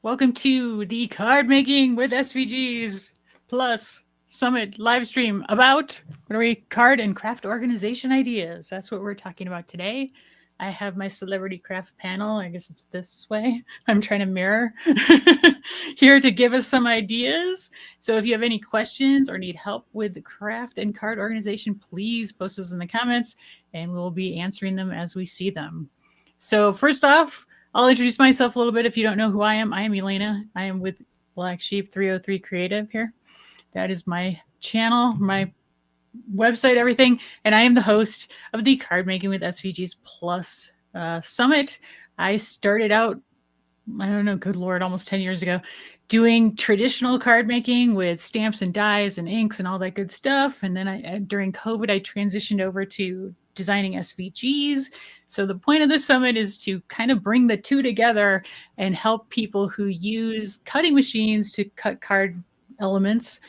Welcome to the Card Making with SVGs Plus Summit live stream about card and craft organization ideas. That's what we're talking about today. I have my celebrity craft panel. I guess it's this way. I'm trying to mirror here to give us some ideas. So if you have any questions or need help with the craft and card organization, please post those in the comments and we'll be answering them as we see them. So first off, I'll introduce myself a little bit if you don't know who I am. I am Elena. I am with Black Sheep 303 Creative here. That is my channel, my website, everything. And I am the host of the Card Making with SVGs Plus Summit. I started out, I don't know, good Lord, almost 10 years ago, doing traditional card making with stamps and dies and inks and all that good stuff. And then during COVID, I transitioned over to designing SVGs. So the point of this summit is to kind of bring the two together and help people who use cutting machines to cut card elements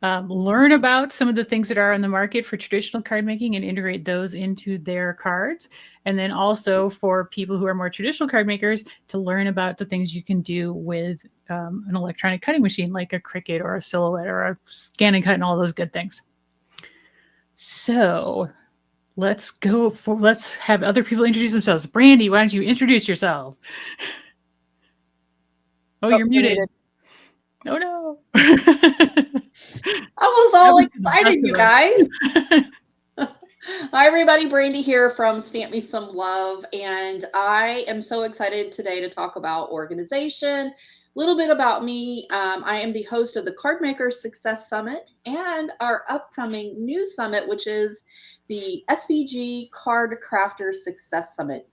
learn about some of the things that are on the market for traditional card making and integrate those into their cards. And then also for people who are more traditional card makers to learn about the things you can do with an electronic cutting machine like a Cricut or a Silhouette or a scan and cut and all those good things. So let's have other people introduce themselves. Brandi, why don't you introduce yourself? Oh, you're muted. Oh no. I was all excited, you guys. Hi, everybody. Brandi here from Stamp Me Some Love. And I am so excited today to talk about organization. A little bit about me. I am the host of the Card Maker Success Summit and our upcoming new summit, which is the SVG Card Crafter Success Summit.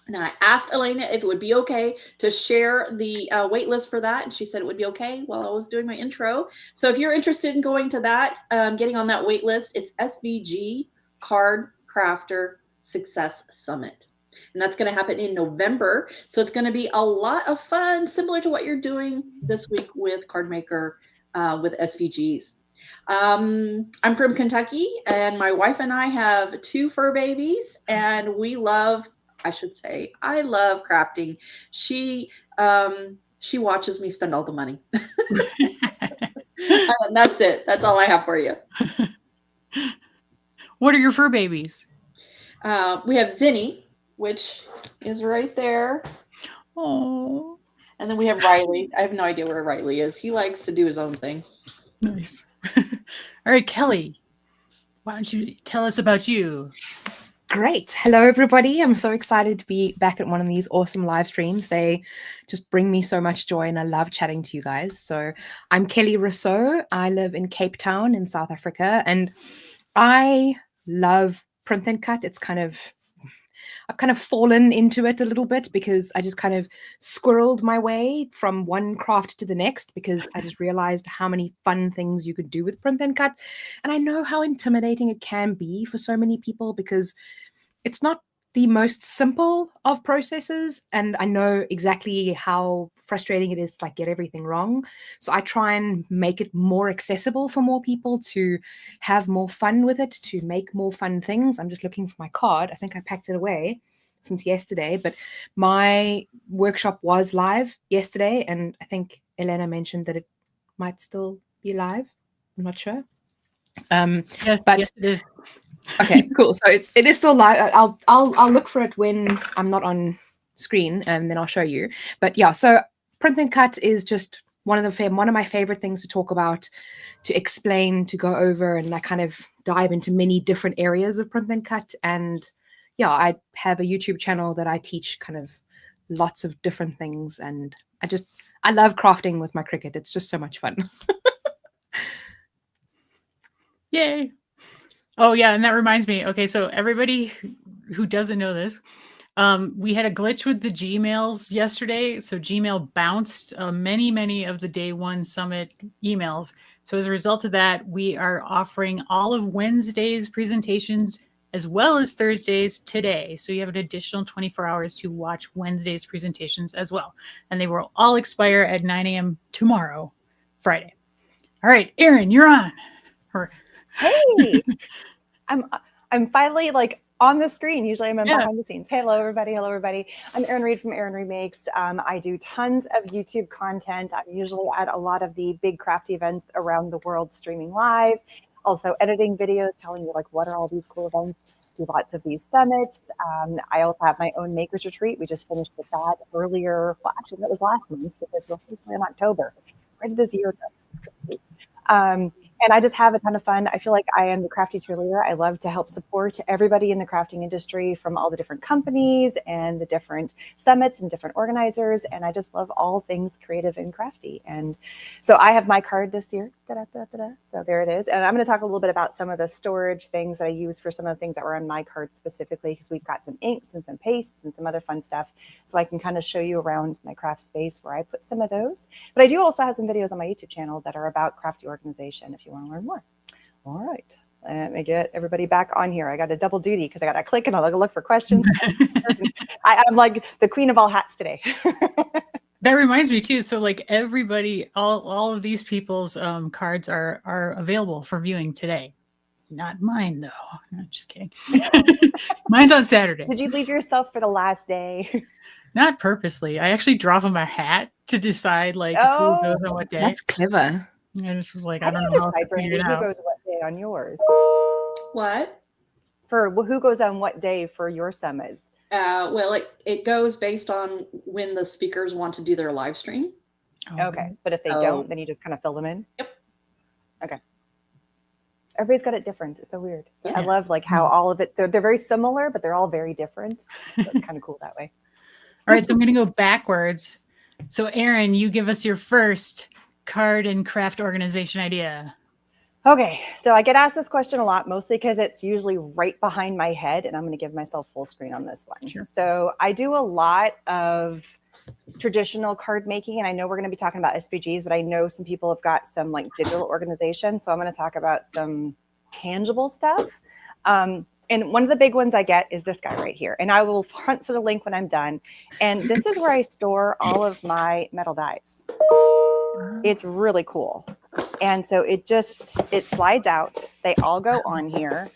Now, I asked Elena if it would be okay to share the wait list for that, and she said it would be okay while I was doing my intro. So if you're interested in going to that, getting on that wait list, it's SVG Card Crafter Success Summit. And that's going to happen in November. So it's going to be a lot of fun, similar to what you're doing this week with Cardmaker with SVGs. I'm from Kentucky, and my wife and I have 2 fur babies, and we love, I love crafting. She watches me spend all the money. And that's it. That's all I have for you. What are your fur babies? We have Zinni, which is right there. Oh. And then we have Riley. I have no idea where Riley is. He likes to do his own thing. Nice. All right, Kelly, why don't you tell us about you? Great. Hello, everybody. I'm so excited to be back at one of these awesome live streams. They just bring me so much joy, and I love chatting to you guys. So I'm Kelly Rossouw. I live in Cape Town in South Africa, and I love print and cut. I've kind of fallen into it a little bit because I just kind of squirreled my way from one craft to the next because I just realized how many fun things you could do with print and cut. And I know how intimidating it can be for so many people because it's not the most simple of processes. And I know exactly how frustrating it is to get everything wrong. So I try and make it more accessible for more people to have more fun with it, to make more fun things. I'm just looking for my card. I think I packed it away since yesterday, but my workshop was live yesterday. And I think Elena mentioned that it might still be live. I'm not sure. Yes, it is. Okay, cool. So it is still live. I'll look for it when I'm not on screen, and then I'll show you. But yeah, so print and cut is just one of my favorite things to talk about, to explain, to go over, and I kind of dive into many different areas of print and cut. And yeah, I have a YouTube channel that I teach kind of lots of different things, and I love crafting with my Cricut. It's just so much fun. Yay. Oh, yeah, and that reminds me. Okay, so everybody who doesn't know this, we had a glitch with the Gmails yesterday. So Gmail bounced many of the day one summit emails. So as a result of that, we are offering all of Wednesday's presentations as well as Thursdays today. So you have an additional 24 hours to watch Wednesday's presentations as well. And they will all expire at 9 a.m. tomorrow, Friday. All right, Erin, you're on. Hey, I'm finally on the screen. Usually I'm behind the scenes. Hello, everybody. Hello, everybody. I'm Erin Reed from Erin Reed Makes. I do tons of YouTube content. I'm usually at a lot of the big crafty events around the world streaming live. Also editing videos, telling you like what are all these cool events. Do lots of these summits. I also have my own makers retreat. We just finished with that earlier. Well, actually, that was last month because we're officially in October. Where did this year go? This is crazy. And I just have a ton of fun. I feel like I am the crafty cheerleader. I love to help support everybody in the crafting industry from all the different companies and the different summits and different organizers. And I just love all things creative and crafty. And so I have my card this year. So there it is. And I'm going to talk a little bit about some of the storage things that I use for some of the things that were on my card specifically, because we've got some inks and some pastes and some other fun stuff. So I can kind of show you around my craft space where I put some of those. But I do also have some videos on my YouTube channel that are about crafty organization if you want to learn more. All right. Let me get everybody back on here. I got a double duty because I got to click and I'll look for questions. I'm like the queen of all hats today. That reminds me too. So like everybody, all of these people's cards are available for viewing today. Not mine though. No, just kidding. Mine's on Saturday. Did you leave yourself for the last day? Not purposely. I actually drop them a hat to decide like who goes on what day. That's clever. I just was like, How I don't do know you how decide, to figure it Brandi, out. who goes what day on yours? What? For who goes on what day for your summits? Well, it goes based on when the speakers want to do their live stream. Okay. But if they don't, then you just kind of fill them in? Yep. Okay. Everybody's got it different. It's so weird. So Yeah. I love like how all of it, they're very similar, but they're all very different. So it's kind of cool that way. All right, so I'm going to go backwards. So Erin, you give us your first card and craft organization idea. Okay, so I get asked this question a lot, mostly because it's usually right behind my head, and I'm going to give myself full screen on this one. Sure. So I do a lot of traditional card making, and I know we're going to be talking about SVGs, but I know some people have got some like digital organization, so I'm going to talk about some tangible stuff. And one of the big ones I get is this guy right here, and I will hunt for the link when I'm done. And this is where I store all of my metal dies. It's really cool. And so it slides out. They all go on here.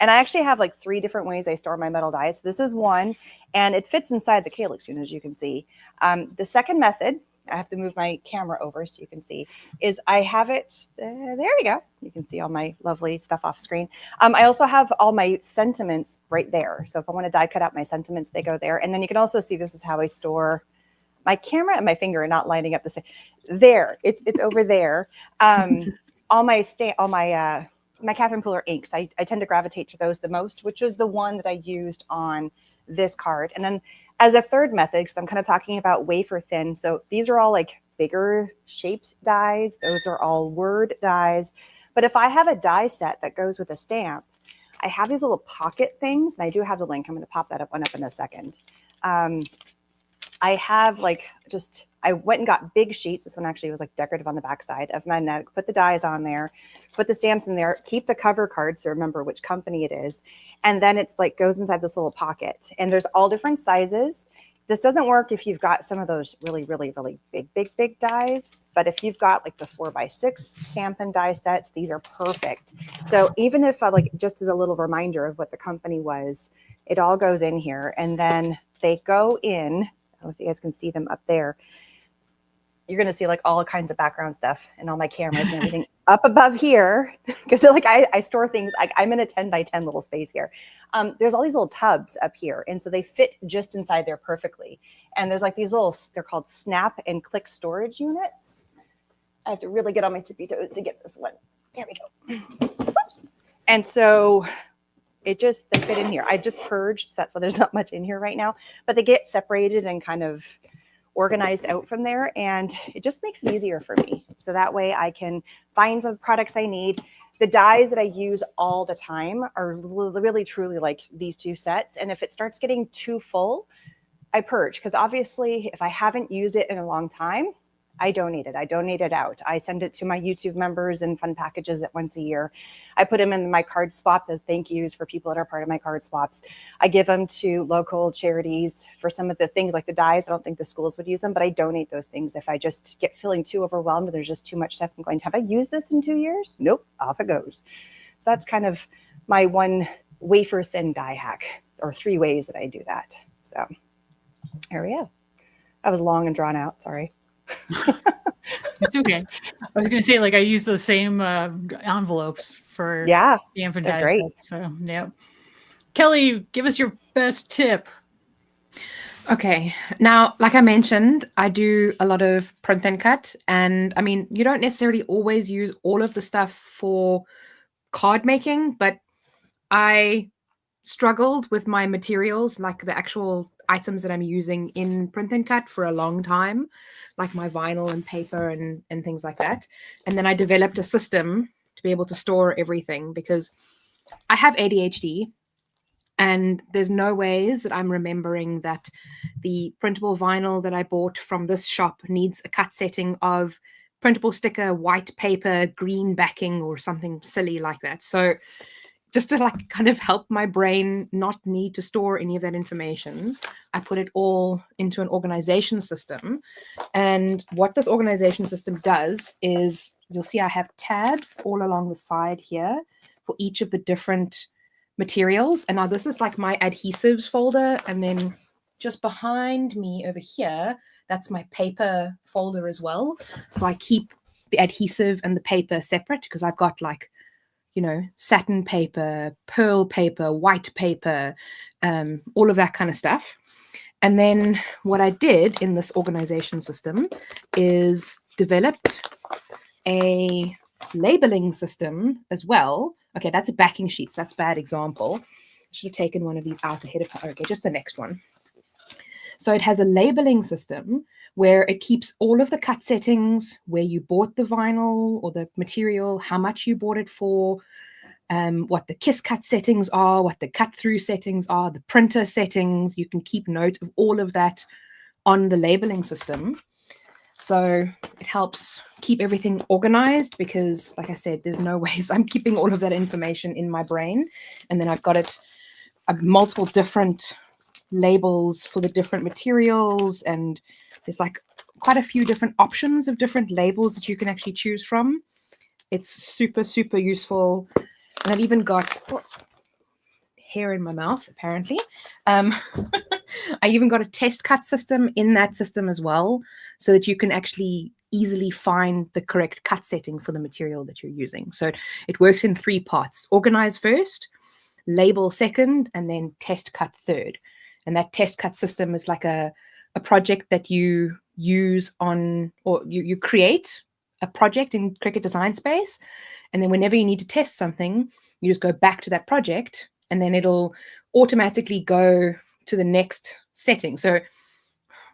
And I actually have like 3 different ways I store my metal dies. So this is one, and it fits inside the calyx unit, as you can see. The second method, I have to move my camera over so you can see, is I have it, there we go. You can see all my lovely stuff off screen. I also have all my sentiments right there. So if I want to die cut out my sentiments, they go there. And then you can also see this is how I store my camera and my finger are not lining up the same. There, it's over there. All my Catherine Pooler inks, I tend to gravitate to those the most, which was the one that I used on this card. And then as a third method, because I'm kind of talking about wafer thin, so these are all like bigger shaped dies. Those are all word dies. But if I have a die set that goes with a stamp, I have these little pocket things, and I do have the link. I'm going to pop that one up in a second. I have I went and got big sheets. This one actually was like decorative on the backside of magnetic. Put the dies on there, put the stamps in there, keep the cover card so remember which company it is. And then it's like goes inside this little pocket. And there's all different sizes. This doesn't work if you've got some of those really, really, really big dies. But if you've got like the 4x6 stamp and die sets, these are perfect. So even if just as a little reminder of what the company was, it all goes in here. And then they go in. I don't know if you guys can see them up there. You're going to see like all kinds of background stuff and all my cameras and everything up above here. Because like I store things, I'm in a 10 by 10 little space here. There's all these little tubs up here. And so they fit just inside there perfectly. And there's like these little, they're called snap and click storage units. I have to really get on my tippy toes to get this one. There we go. Oops. And so they fit in here. I just purged, so that's why there's not much in here right now. But they get separated and kind of organized out from there, and it just makes it easier for me. So that way I can find some products I need. The dies that I use all the time are really truly like these 2 sets. And if it starts getting too full, I purge, because obviously if I haven't used it in a long time, I donate it. I donate it out. I send it to my YouTube members in fun packages once a year. I put them in my card swap as thank yous for people that are part of my card swaps. I give them to local charities for some of the things like the dies. I don't think the schools would use them, but I donate those things if I just get feeling too overwhelmed. There's just too much stuff. I'm going, have I used this in 2 years? Nope, off it goes. So that's kind of my one wafer thin die hack, or 3 ways that I do that. So here we go. That was long and drawn out. Sorry. It's okay. I was going to say, like, I use the same envelopes for stamp and die great. cut, so yeah. Kelly, give us your best tip. Okay. Now, like I mentioned, I do a lot of print and cut. And I mean, you don't necessarily always use all of the stuff for card making, but I struggled with my materials, like the actual items that I'm using in print and cut for a long time, like my vinyl and paper and things like that. And then I developed a system to be able to store everything because I have ADHD. And there's no ways that I'm remembering that the printable vinyl that I bought from this shop needs a cut setting of printable sticker, white paper, green backing, or something silly like that. So just to like kind of help my brain not need to store any of that information, I put it all into an organization system. And what this organization system does is, you'll see I have tabs all along the side here for each of the different materials. And now this is like my adhesives folder, and then just behind me over here, that's my paper folder as well. So I keep the adhesive and the paper separate because I've got like, you know, satin paper, pearl paper, white paper, all of that kind of stuff. And then what I did in this organization system is developed a labeling system as well. Okay, that's a backing sheet. So that's a bad example. I should have taken one of these out ahead of time. Okay, just the next one. So it has a labeling system where it keeps all of the cut settings, where you bought the vinyl or the material, how much you bought it for, what the kiss cut settings are, what the cut through settings are, the printer settings. You can keep note of all of that on the labeling system. So it helps keep everything organized because, like I said, there's no ways I'm keeping all of that information in my brain. And then I've got it, multiple different labels for the different materials. And there's like quite a few different options of different labels that you can actually choose from. It's super, super useful. And I've even got hair in my mouth, apparently. I even got a test cut system in that system as well, so that you can actually easily find the correct cut setting for the material that you're using. So it works in 3 parts: organize first, label second, and then test cut third. And that test cut system is like a project that you use on, or you create a project in Cricut Design Space. And then whenever you need to test something, you just go back to that project, and then it'll automatically go to the next setting. So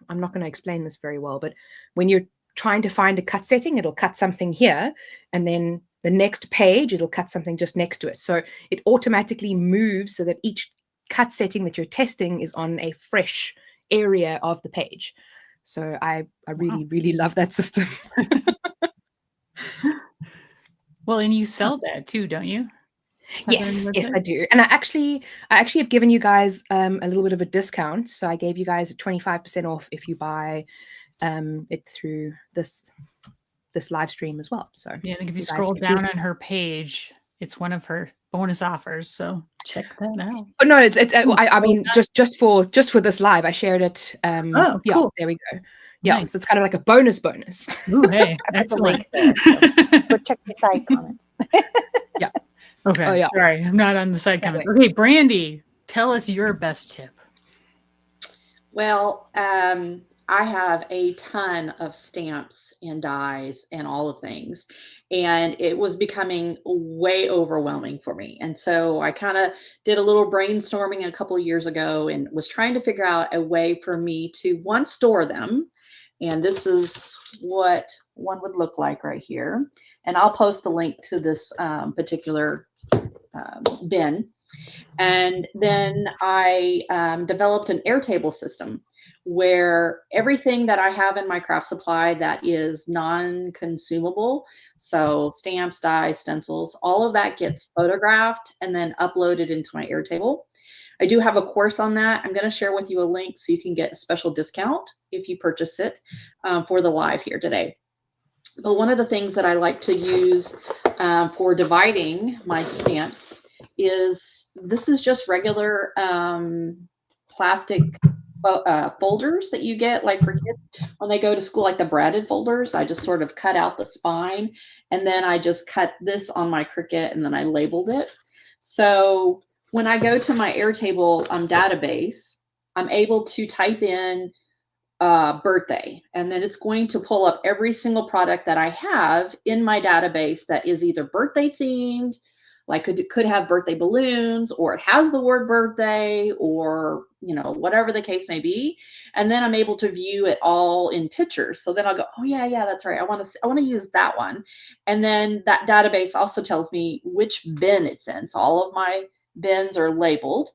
I'm not going to explain this very well, but when you're trying to find a cut setting, it'll cut something here, and then the next page, it'll cut something just next to it. So it automatically moves so that each cut setting that you're testing is on a fresh area of the page. So I really, really love that system. Well, and you sell that too, don't you? Yes, I do. And I actually have given you guys a little bit of a discount. So I gave you guys 25% off if you buy it through this live stream as well. So yeah, I think if you scroll down on her page, it's one of her bonus offers. So check that out. Oh no, it's I mean just for this live, I shared it. Oh, yeah, cool. There we go. Yeah, Nice. So it's kind of like a bonus. Ooh, hey, I put the link excellent. there, so go check the side comments. Yeah. Okay. Oh, yeah. Sorry, I'm not on the side Yeah, comment. Okay, Brandi, tell us your best tip. Well, I have a ton of stamps and dies and all the things, and it was becoming way overwhelming for me. And so I kind of did a little brainstorming a couple of years ago and was trying to figure out a way for me to, one, store them. And this is what one would look like right here. And I'll post the link to this particular bin. And then I developed an Airtable system where everything that I have in my craft supply that is non-consumable, so stamps, dies, stencils, all of that gets photographed and then uploaded into my Airtable. I do have a course on that. I'm going to share with you a link so you can get a special discount if you purchase it for the live here today. But one of the things that I like to use for dividing my stamps is this is just regular plastic folders that you get like for kids when they go to school, like the branded folders. I just sort of cut out the spine, and then I just cut this on my Cricut, and then I labeled it. So when I go to my Airtable database, I'm able to type in birthday, and then it's going to pull up every single product that I have in my database that is either birthday themed, like could have birthday balloons, or it has the word birthday, or whatever the case may be. And then I'm able to view it all in pictures. So then I'll go, oh yeah, that's right. I want to use that one. And then that database also tells me which bin it's in. So all of my bins are labeled.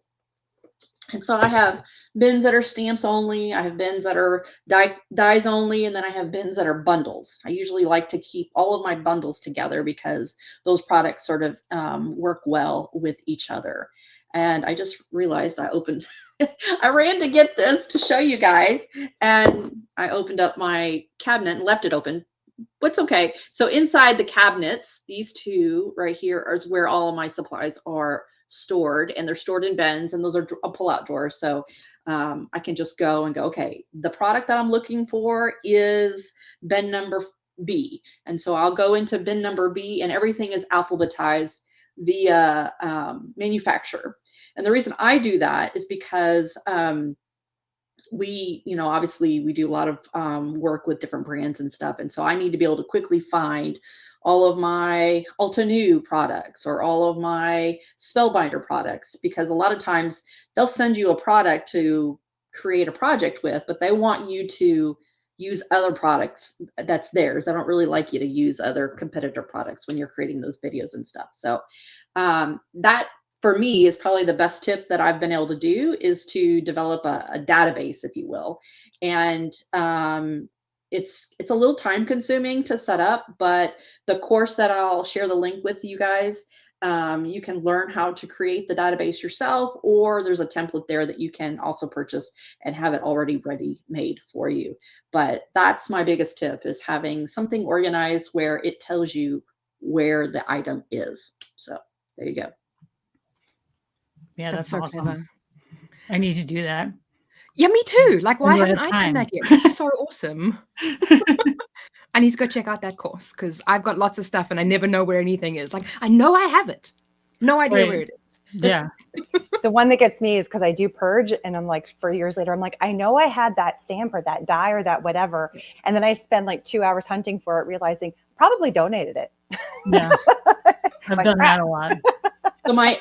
And so I have bins that are stamps only, I have bins that are dies only, and then I have bins that are bundles. I usually like to keep all of my bundles together because those products sort of work well with each other. And I just realized I ran to get this to show you guys, and I opened up my cabinet and left it open. What's okay. So inside the cabinets, these two right here is where all of my supplies are stored, and they're stored in bins, and those are a pull-out drawers. So I can just go and go, okay, the product that I'm looking for is bin number B. And so I'll go into bin number B, and everything is alphabetized via manufacturer. And the reason I do that is because we, obviously we do a lot of work with different brands and stuff. And so I need to be able to quickly find all of my Ulta New products or all of my Spellbinder products, because a lot of times they'll send you a product to create a project with, but they want you to use other products that's theirs. They don't really like you to use other competitor products when you're creating those videos and stuff. So that for me is probably the best tip that I've been able to do, is to develop a database, if you will. And it's a little time consuming to set up, but the course that I'll share the link with you guys, you can learn how to create the database yourself, or there's a template there that you can also purchase and have it already ready made for you. But that's my biggest tip, is having something organized where it tells you where the item is. So there you go. Yeah, that's so awesome. clever. I need to do that. Yeah, me too. Like, why haven't I done that yet? It's so awesome. I need to go check out that course, because I've got lots of stuff and I never know where anything is. Like, I know I have it. No idea where it is. Yeah. The one that gets me is because I do purge, and I'm like, for years later, I'm like, I know I had that stamp or that die or that whatever. And then I spend like 2 hours hunting for it, realizing probably donated it. Yeah. I've done that a lot. So my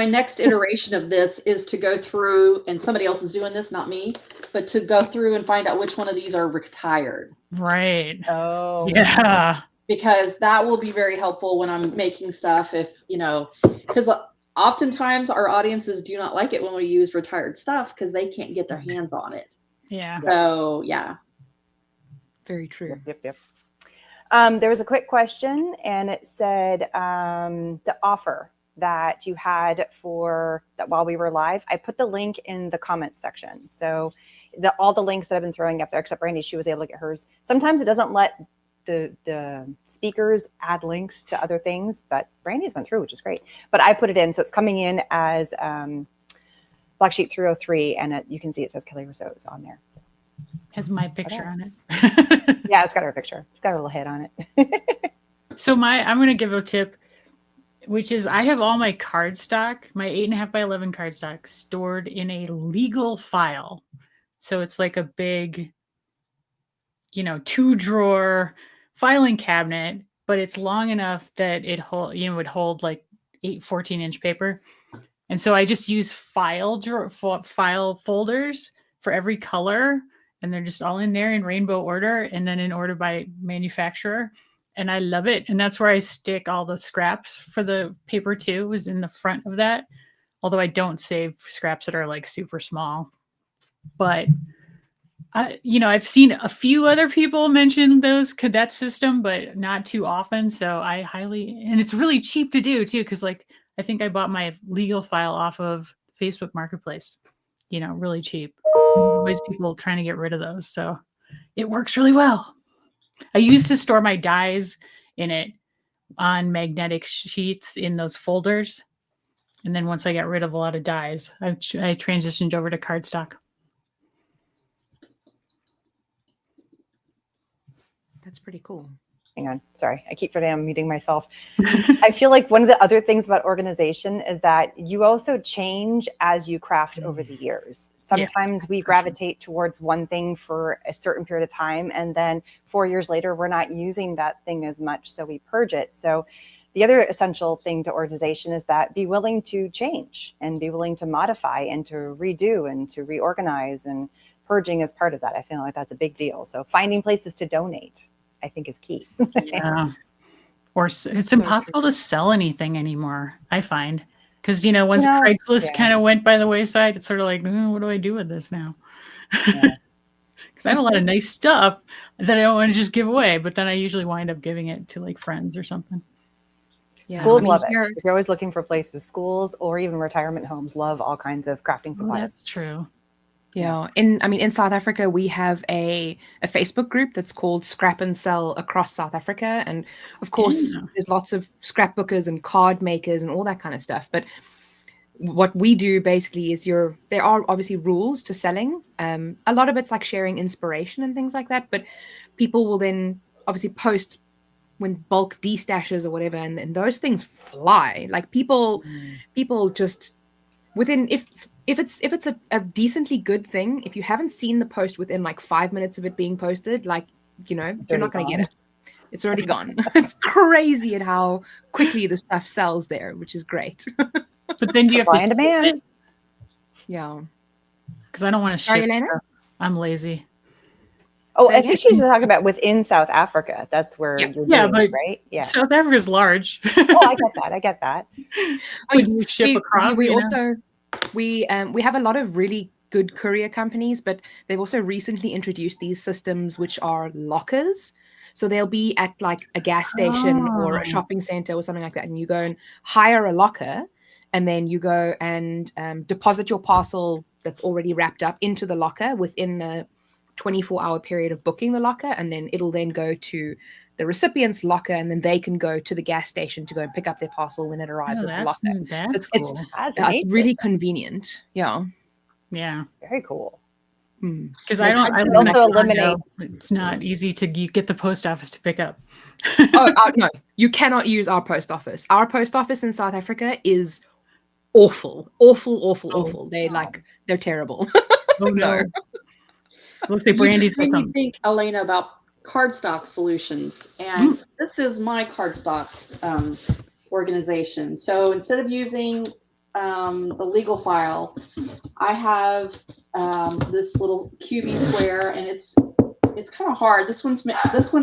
next iteration of this is to go through, and somebody else is doing this, not me, but to go through and find out which one of these are retired. Right. Oh, yeah. Because that will be very helpful when I'm making stuff, because oftentimes our audiences do not like it when we use retired stuff because they can't get their hands on it. Yeah. So, yeah. Very true. Yep. There was a quick question, and it said the offer that you had for that while we were live. I put the link in the comments section. So all the links that I've been throwing up there, except Brandi, she was able to get hers. Sometimes it doesn't let the speakers add links to other things, but Brandi's went through, which is great. But I put it in, so it's coming in as Black Sheep 303, and you can see it says Kelly Rossouw is on there. So. Has my picture on it. Yeah, it's got her picture. It's got her little head on it. So I'm going to give a tip, which is I have all my cardstock, my 8.5 by 11 cardstock, stored in a legal file. So it's like a big, 2-drawer filing cabinet, but it's long enough that it would hold like 8 14-inch paper. And so I just use file folders for every color, and they're just all in there in rainbow order, and then in order by manufacturer. And I love it. And that's where I stick all the scraps for the paper too, is in the front of that. Although I don't save scraps that are like super small. But I've seen a few other people mention that system, but not too often. So and it's really cheap to do too, because like I think I bought my legal file off of Facebook Marketplace, really cheap. Always people trying to get rid of those. So it works really well. I used to store my dies in it on magnetic sheets in those folders. And then once I got rid of a lot of dyes, I transitioned over to cardstock. That's pretty cool. Hang on. Sorry. I keep forgetting I'm muting myself. I feel like one of the other things about organization is that you also change as you craft over the years. Sometimes we gravitate towards one thing for a certain period of time, and then 4 years later, we're not using that thing as much, so we purge it. So the other essential thing to organization is that be willing to change and be willing to modify and to redo and to reorganize, and purging is part of that. I feel like that's a big deal. So finding places to donate, I think, is key. Yeah. Or it's impossible to sell anything anymore, I find. Because, you know, once Craigslist kind of went by the wayside, it's sort of like, what do I do with this now? Because I have a lot of nice stuff that I don't want to just give away, but then I usually wind up giving it to like friends or something. Yeah. Schools love it. If you're always looking for places, schools or even retirement homes love all kinds of crafting supplies. That's true. Yeah. In South Africa, we have a Facebook group that's called Scrap and Sell Across South Africa. And of course, there's lots of scrapbookers and card makers and all that kind of stuff. But what we do basically is there are obviously rules to selling. A lot of it's like sharing inspiration and things like that. But people will then obviously post when bulk destashes or whatever. And those things fly. Like people just within, if it's a decently good thing, if you haven't seen the post within like 5 minutes of it being posted, like, you know, you're not going to get it. It's already gone. It's crazy at how quickly the stuff sells there, which is great. But then do you have to demand it? Yeah. Because I don't want to ship. I'm lazy. Oh, I think she's talking about within South Africa. That's where you're doing it, right? Yeah. South Africa is large. Oh, I get that. You ship across. We have a lot of really good courier companies, but they've also recently introduced these systems which are lockers. So they'll be at like a gas station or a shopping center or something like that, and you go and hire a locker, and then you go and deposit your parcel that's already wrapped up into the locker within a 24-hour period of booking the locker, and then it'll then go to the recipient's locker, and then they can go to the gas station to go and pick up their parcel when it arrives at the locker. It's really convenient. Yeah. Very cool. Because I also eliminate. It's not easy to get the post office to pick up. No, you cannot use our post office. Our post office in South Africa is awful. They're terrible. Oh no. Looks like Brandi's got something. Think, Elena, about cardstock solutions, and this is my cardstock organization. So instead of using the legal file, I have this little QB square, and it's kind of hard. This one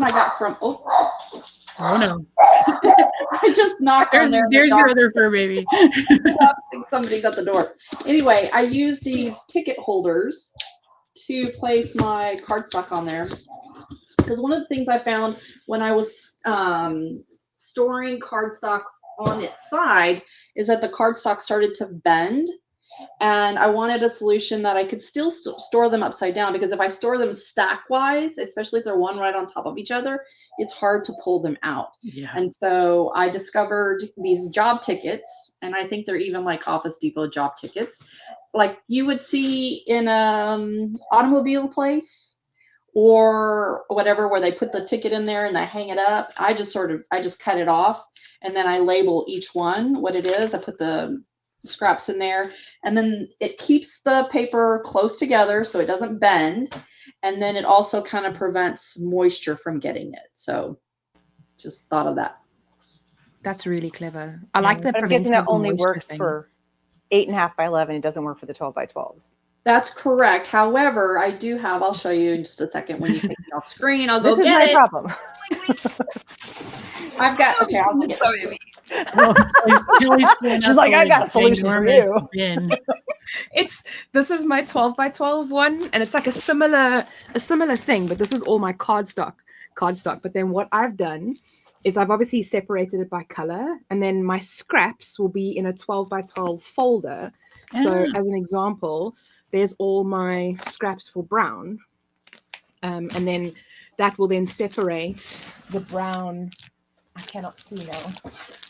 I got from oh no. I just knocked on there. There's your other fur baby. I think somebody's at the door. Anyway, I use these ticket holders to place my cardstock on there, because one of the things I found when I was storing cardstock on its side is that the cardstock started to bend, and I wanted a solution that I could still store them upside down, because if I store them stack wise, especially if they're one right on top of each other, it's hard to pull them out. And so I discovered these job tickets, and I think they're even like Office Depot job tickets, like you would see in automobile place or whatever, where they put the ticket in there and they hang it up. I just cut it off, and then I label each one what it is. I put the scraps in there, and then it keeps the paper close together so it doesn't bend, and then it also kind of prevents moisture from getting it. So just thought of that. That's really clever. I like that. I'm guessing that only works for 8.5 by 11. It doesn't work for the 12 by 12s. That's correct. However, I do have, I'll show you in just a second when you take me off screen. I'll go get it. This is my problem. I've got, okay, I'll get it. She's like, I got a solution for you. This is my 12 by 12 one, and it's like a similar thing, but this is all my cardstock. But then what I've done is I've obviously separated it by color, and then my scraps will be in a 12 by 12 folder. So as an example, there's all my scraps for brown, and then that will then separate the brown I cannot see now.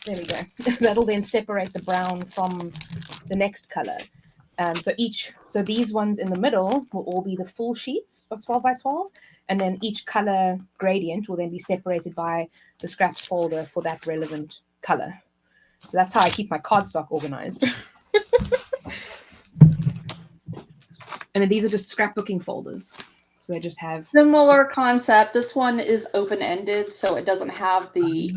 There we go. That'll then separate the brown from the next color. So these ones in the middle will all be the full sheets of 12 by 12, and then each color gradient will then be separated by the scraps folder for that relevant color. So that's how I keep my cardstock organized. And then these are just scrapbooking folders. So they just have similar concept. This one is open-ended, so it doesn't have the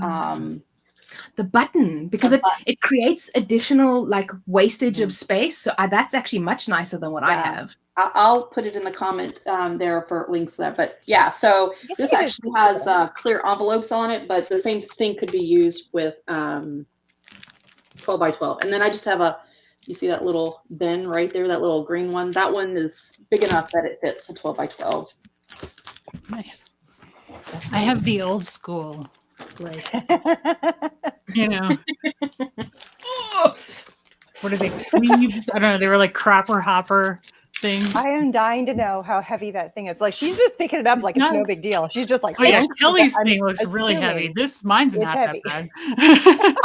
button, because it creates additional like wastage of space. So that's actually much nicer than what I have. I'll put it in the comment there for links to that. But yeah, so this actually has clear envelopes on it, but the same thing could be used with 12 by 12. And then I just have you see that little bin right there, that little green one? That one is big enough that it fits a 12 by 12. Nice. I have the old school, like, you know, what are they, sleeves? I don't know. They were like cropper hopper things. I am dying to know how heavy that thing is. Like, she's just picking it up like it's no big deal. She's just like, oh yeah, Kelly's thing looks really heavy. Mine's not heavy. that bad.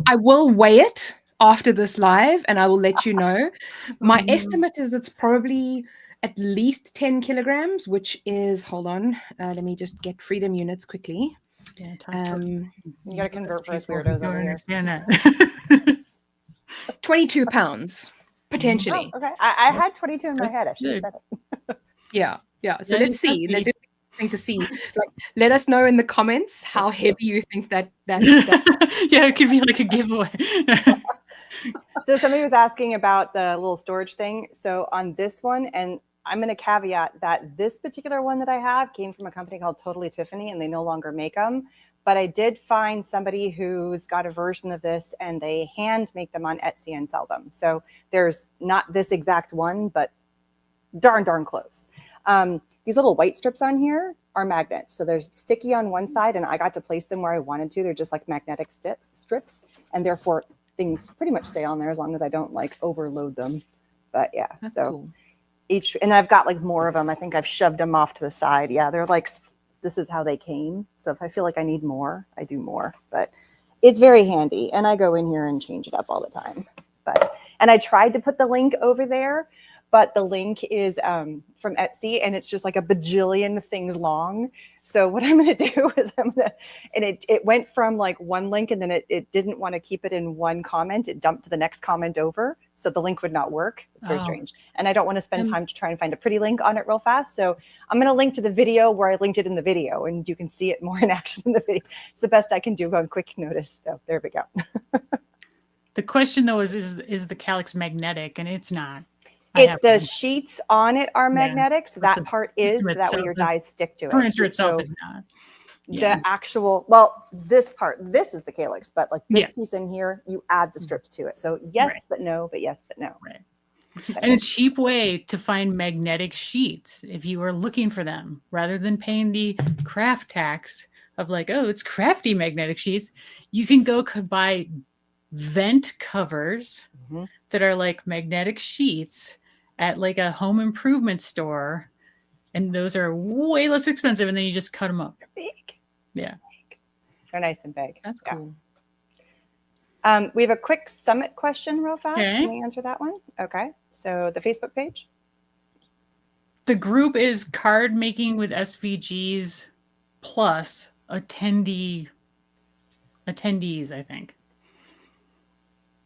I will weigh it after this live, and I will let you know. My estimate is it's probably at least 10 kilograms, which is, hold on, let me just get freedom units quickly. Yeah, you got to convert for us weirdos over here. Understand that. 22 pounds, potentially. Oh, okay. I had 22 in my head. I should have said it. Yeah. So let's see. Let's do something to see. Like, let us know in the comments how heavy you think that. Yeah, it could be like a giveaway. So somebody was asking about the little storage thing. So on this one, and I'm going to caveat that this particular one that I have came from a company called Totally Tiffany, and they no longer make them. But I did find somebody who's got a version of this, and they hand make them on Etsy and sell them. So there's not this exact one, but darn close. These little white strips on here are magnets. So they're sticky on one side, and I got to place them where I wanted to. They're just like magnetic strips, and therefore things pretty much stay on there as long as I don't like overload them. But yeah, that's so cool. And I've got like more of them. I think I've shoved them off to the side. Yeah, they're like, this is how they came. So if I feel like I need more, I do more. But it's very handy, and I go in here and change it up all the time. And I tried to put the link over there, but the link is from Etsy, and it's just like a bajillion things long. So what I'm going to do is and it went from like one link, and then it didn't want to keep it in one comment. It dumped to the next comment over. So the link would not work. It's very strange. And I don't want to spend time to try and find a pretty link on it real fast. So I'm going to link to the video where I linked it in the video, and you can see it more in action in the video. It's the best I can do on quick notice. So there we go. The question though is the calyx magnetic? And it's not. The sheets on it are magnetic, so that part is, so that way your dies stick to it. Furniture itself is not. The actual, this part, this is the calyx, but like this piece in here, you add the strips to it. So yes, but no, but yes, but no. Right. And a cheap way to find magnetic sheets, if you are looking for them, rather than paying the craft tax of like, oh, it's crafty magnetic sheets, you can go buy vent covers that are like magnetic sheets at like a home improvement store, and those are way less expensive, and then you just cut them up. They're big. Yeah, they're nice and big. That's cool. We have a quick summit question real fast. Okay. Can we answer that one? Okay. So the Facebook page. The group is Card Making with SVGs plus attendees, I think.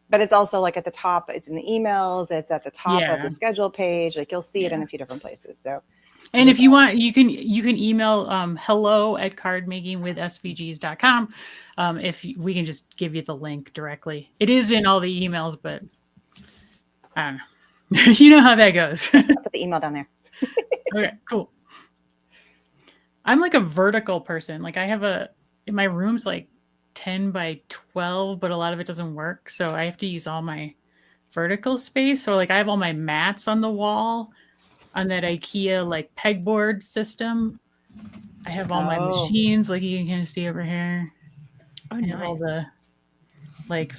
But it's also like at the top, it's in the emails, it's at the top of the schedule page. Like you'll see it in a few different places. So, and if you want, you can email hello@cardmakingwithsvgs.com. If we can just give you the link directly. It is in all the emails, but I don't know. You know how that goes. I'll put the email down there. Okay, cool. I'm like a vertical person. Like my room's like 10 by 12, but a lot of it doesn't work. So I have to use all my vertical space. So like I have all my mats on the wall on that IKEA like pegboard system. I have all my machines, like you can kind of see over here. Oh, nice. All the like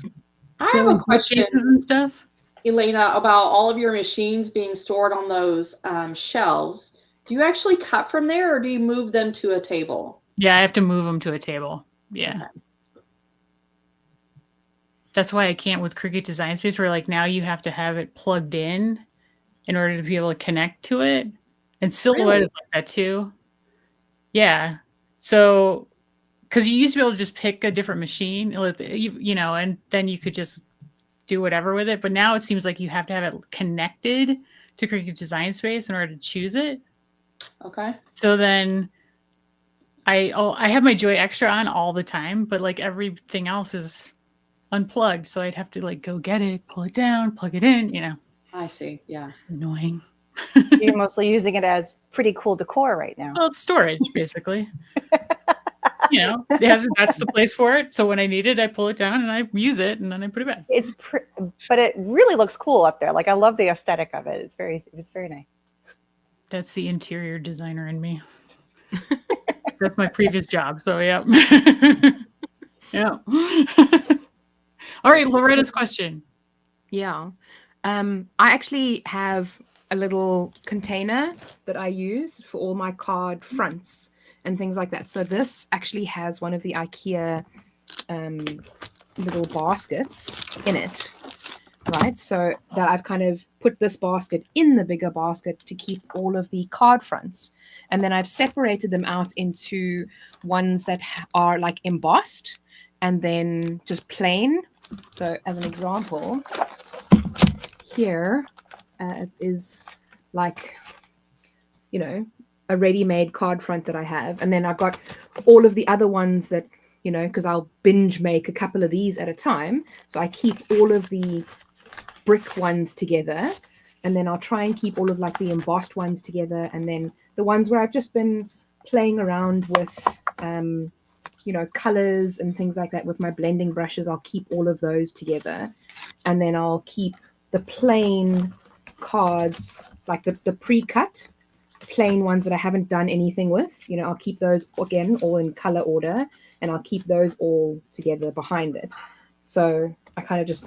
I have a question and stuff. Elena, about all of your machines being stored on those shelves. Do you actually cut from there, or do you move them to a table? Yeah, I have to move them to a table. Yeah. that's why I can't with Cricut Design Space, where like now you have to have it plugged in order to be able to connect to it. And Silhouette is like that too. Yeah. So, because you used to be able to just pick a different machine, you know, and then you could just do whatever with it. But now it seems like you have to have it connected to Cricut Design Space in order to choose it. Okay. So then I have my Joy Extra on all the time, but like everything else is unplugged. So I'd have to like go get it, pull it down, plug it in, you know. I see. Yeah. It's annoying. You're mostly using it as pretty cool decor right now. Well, it's storage, basically. You know, that's the place for it. So when I need it, I pull it down and I use it, and then I put it back. But it really looks cool up there. Like I love the aesthetic of it. It's very nice. That's the interior designer in me. That's my previous job. So yeah. Yeah. All right, Loretta's question. Yeah. I actually have a little container that I use for all my card fronts and things like that. So this actually has one of the IKEA little baskets in it, right? So that I've kind of put this basket in the bigger basket to keep all of the card fronts. And then I've separated them out into ones that are like embossed and then just plain. So as an example, here is like, you know, a ready-made card front that I have. And then I've got all of the other ones that, you know, because I'll binge make a couple of these at a time. So I keep all of the brick ones together. And then I'll try and keep all of like the embossed ones together. And then the ones where I've just been playing around with, you know, colors and things like that with my blending brushes, I'll keep all of those together. And then I'll keep the plain cards, like the pre-cut plain ones that I haven't done anything with, you know, I'll keep those again all in color order, and I'll keep those all together behind it. So I kind of just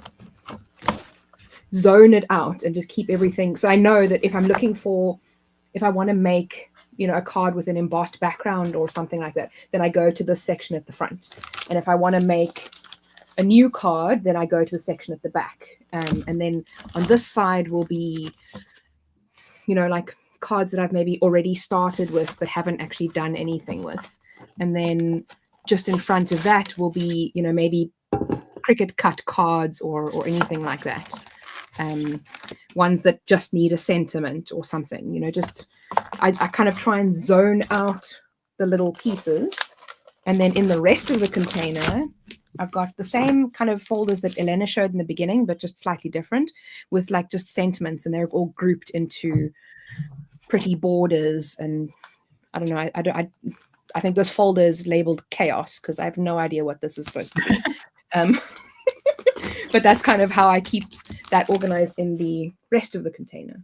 zone it out and just keep everything. So I know that if I'm looking for, if I want to make, you know, a card with an embossed background or something like that, then I go to this section at the front. And if I want to make a new card, then I go to the section at the back. And then on this side will be, you know, like cards that I've maybe already started with but haven't actually done anything with. And then just in front of that will be, you know, maybe Cricut cut cards or anything like that. Ones that just need a sentiment or something, you know, just I kind of try and zone out the little pieces. And then in the rest of the container, I've got the same kind of folders that Elena showed in the beginning, but just slightly different with like just sentiments, and they're all grouped into pretty borders. And I don't know, I think this folder is labeled chaos because I have no idea what this is supposed to be. But that's kind of how I keep that organized in the rest of the container.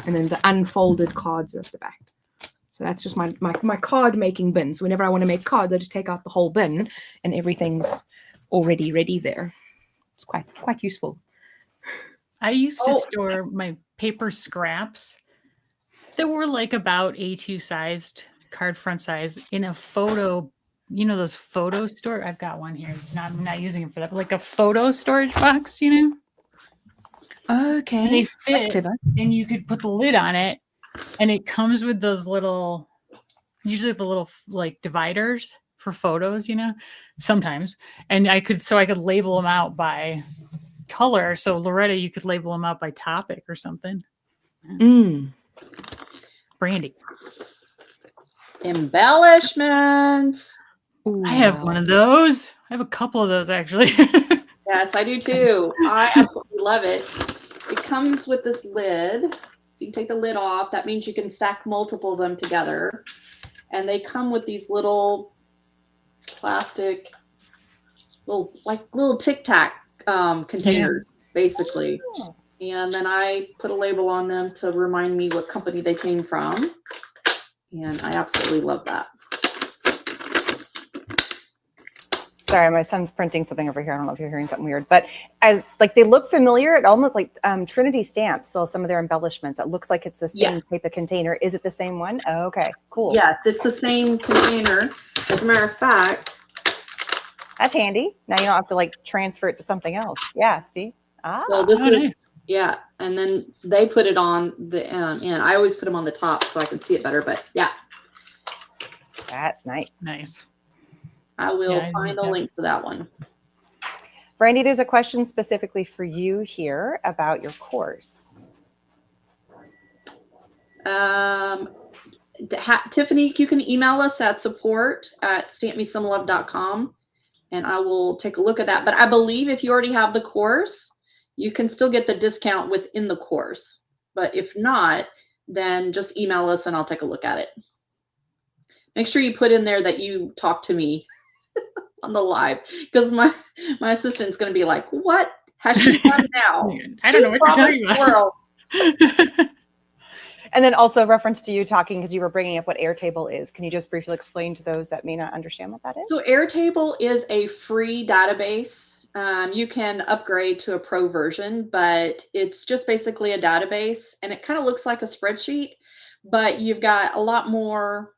And then the unfolded cards are at the back. So that's just my card making bin. So whenever I want to make cards, I just take out the whole bin and everything's already ready there. It's quite useful. I used to store my paper scraps that were like about A2 sized, card front size, in a photo, you know, those photo store. I've got one here. I'm not using it for that, but like a photo storage box, you know? Okay. And they fit, and you could put the lid on it, and it comes with those little, usually the little like dividers for photos, you know, sometimes. And I could label them out by color. So Loretta, you could label them out by topic or something. Brandi. Embellishments. Ooh, I have one of those. I have a couple of those actually. Yes, I do too. I absolutely love it. It comes with this lid. So you can take the lid off. That means you can stack multiple of them together. And they come with these little plastic, little Tic Tac containers, basically. Oh. And then I put a label on them to remind me what company they came from. And I absolutely love that. Sorry, my son's printing something over here. I don't know if you're hearing something weird, but they look familiar. It almost like Trinity stamps. So some of their embellishments, it looks like it's the same type of container. Is it the same one? Oh, okay, cool. Yes, it's the same container. As a matter of fact, That's handy. Now you don't have to like transfer it to something else. Yeah, see? So this is, nice. yeah. And then they put it on the end. I always put them on the top so I can see it better, but yeah. That's nice. Nice. I will find a link for that one. Brandi, there's a question specifically for you here about your course. Tiffany, you can email us at support@stampmesomelove.com and I will take a look at that. But I believe if you already have the course, you can still get the discount within the course. But if not, then just email us and I'll take a look at it. Make sure you put in there that you talk to me on the live, because my assistant's going to be like, what has she done now? I don't know what you're talking about. World. And then also reference to you talking, because you were bringing up what Airtable is. Can you just briefly explain to those that may not understand what that is? So Airtable is a free database. You can upgrade to a pro version, but it's just basically a database, and it kind of looks like a spreadsheet, but you've got a lot more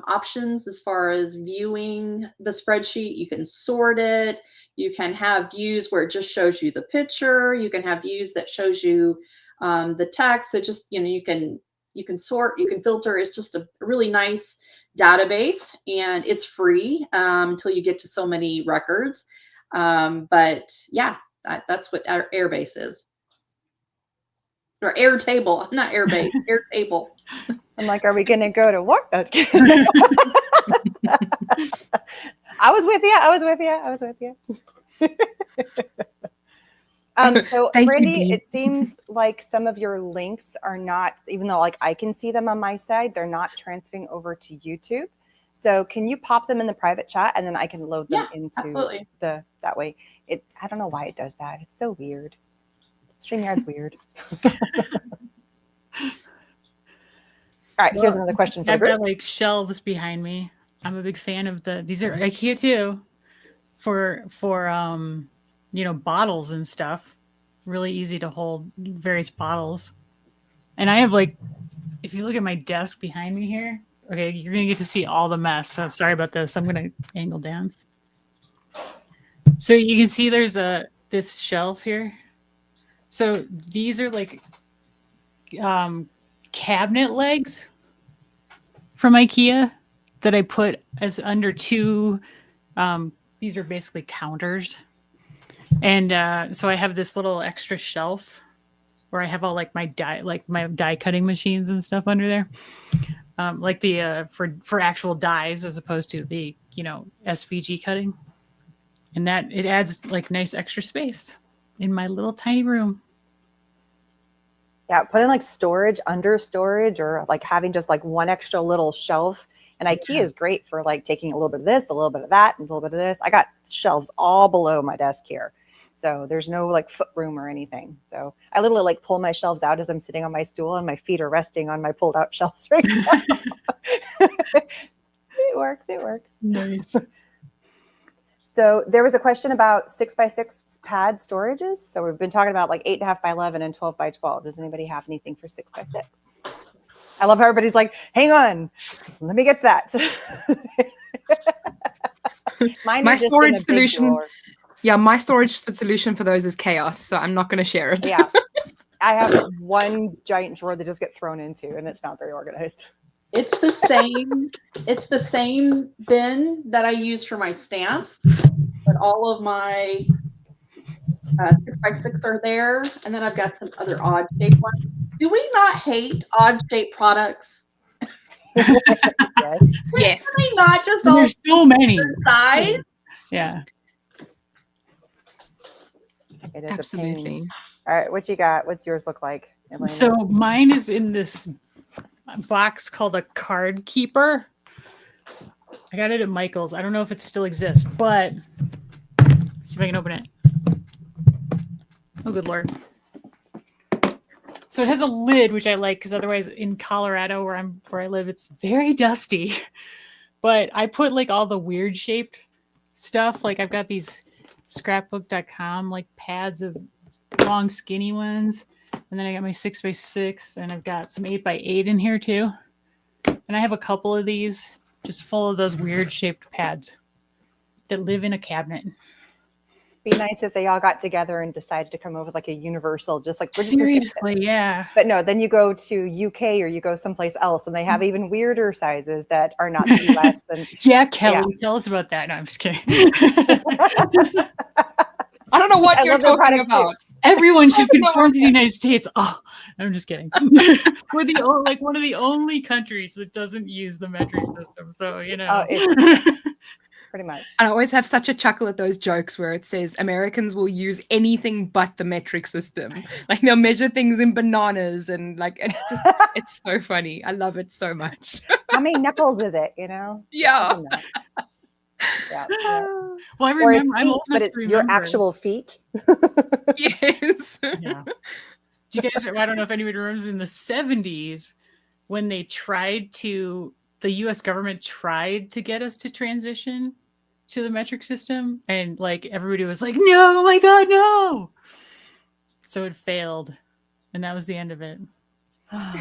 options as far as viewing the spreadsheet. You can sort it. You can have views where it just shows you the picture. You can have views that shows you the text. So just, you can sort, you can filter. It's just a really nice database, and it's free until you get to so many records. But yeah, that's what our Airbase is. Or Airtable, not Airbase, Airtable. I'm like, are we going to go to work? I was with you. So Brandi, it seems like some of your links are not, even though like I can see them on my side, they're not transferring over to YouTube. So can you pop them in the private chat and then I can load them into that way? I don't know why it does that. It's so weird. StreamYard's weird. All right, here's another question for the group. I've got like shelves behind me. I'm a big fan of these are IKEA too, for bottles and stuff. Really easy to hold various bottles. And I have like, if you look at my desk behind me here, okay, you're gonna get to see all the mess. So sorry about this. I'm gonna angle down. So you can see there's this shelf here. So these are like cabinet legs from IKEA that I put as under two. These are basically counters. And so I have this little extra shelf where I have all like my die cutting machines and stuff under there. Like the for actual dies as opposed to the SVG cutting. And that it adds like nice extra space in my little tiny room. Yeah, put in like storage under storage, or like having just like one extra little shelf. And IKEA is great for like taking a little bit of this, a little bit of that, and a little bit of this. I got shelves all below my desk here. So there's no like foot room or anything. So I literally like pull my shelves out as I'm sitting on my stool and my feet are resting on my pulled out shelves right now. It works. Nice. So there was a question about 6x6 pad storages. So we've been talking about like 8.5 by 11 and 12 by 12. Does anybody have anything for 6x6? I love how everybody's like, hang on, let me get that. My storage solution. Yeah, my storage solution for those is chaos. So I'm not going to share it. Yeah. I have one giant drawer that just get thrown into, and it's not very organized. It's the same. It's the same bin that I use for my stamps, but all of my 6x6 are there, and then I've got some other odd shaped ones. Do we not hate odd shaped products? Yes. Really not just And all there's so many size. Yeah. It is Absolutely. a pain. All right, what you got? What's yours look like, Elena? So mine is in this box called a card keeper. I got it at Michael's. I don't know if it still exists, but see if I can open it. Oh, good Lord. So it has a lid, which I like because otherwise in Colorado where I live, it's very dusty. But I put like all the weird shaped stuff. Like I've got these scrapbook.com like pads of long skinny ones. And then I got my 6x6 and I've got some 8x8 in here too. And I have a couple of these just full of those weird shaped pads. that live in a cabinet. Be nice if they all got together and decided to come over with like a universal, just like seriously, yeah. But no, then you go to UK or you go someplace else and they have even weirder sizes that are not the US. Than, yeah, Kelly, tell us about that. No, I'm just kidding. I don't know what you're talking about. Everyone should conform to the United States. Oh, I'm just kidding. We're like one of the only countries that doesn't use the metric system. So, you know. Pretty much. I always have such a chuckle at those jokes where it says Americans will use anything but the metric system. Like they'll measure things in bananas and like it's so funny. I love it so much. How many knuckles is it, you know? Yeah. Yeah. Well, I remember, but it's your actual feet. Yes. Yeah. Do you guys? I don't know if anybody remembers in the 70s when the U.S. government tried to get us to transition to the metric system, and like everybody was like, "No, my God, no!" So it failed, and that was the end of it. Oh,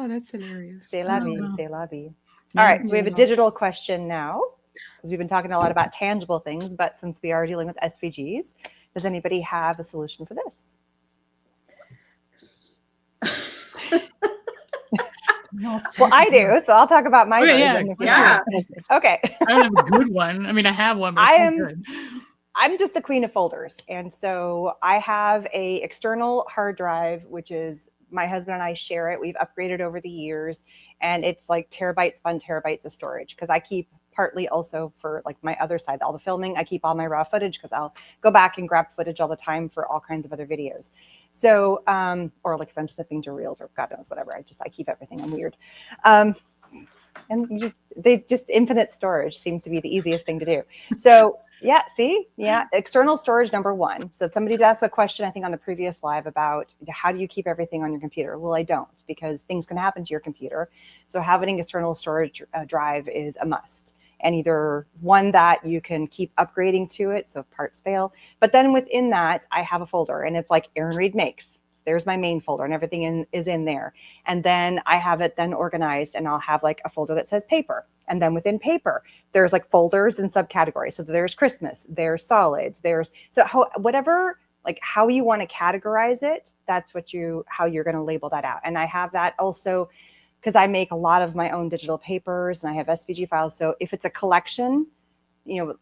that's hilarious. C'est la vie, c'est la vie. All right, so we have a digital question now, because we've been talking a lot about tangible things, but since we are dealing with SVGs, does anybody have a solution for this? Well, I do, so I'll talk about my version. Yeah. Okay. I don't have a good one. I mean, I have one, but I'm just the queen of folders. And so I have a external hard drive, which is my husband and I share it. We've upgraded over the years, and it's like terabytes upon terabytes of storage, because I keep partly also for like my other side, all the filming, I keep all my raw footage because I'll go back and grab footage all the time for all kinds of other videos. So, or like if I'm snipping to reels or God knows, whatever, I keep everything. I'm weird. And just infinite storage seems to be the easiest thing to do. So yeah, see, yeah, external storage number one. So somebody did ask a question, I think on the previous live about how do you keep everything on your computer? Well, I don't, because things can happen to your computer. So having external storage drive is a must. And either one that you can keep upgrading to it, so if parts fail. But then within that, I have a folder, and it's like Erin Reed Makes. So there's my main folder, and everything is in there. And then I have it then organized, and I'll have like a folder that says paper. And then within paper, there's like folders and subcategories. So there's Christmas, there's solids, whatever, like how you want to categorize it, that's how you're going to label that out. And I have that also, because I make a lot of my own digital papers and I have SVG files. So if it's a collection,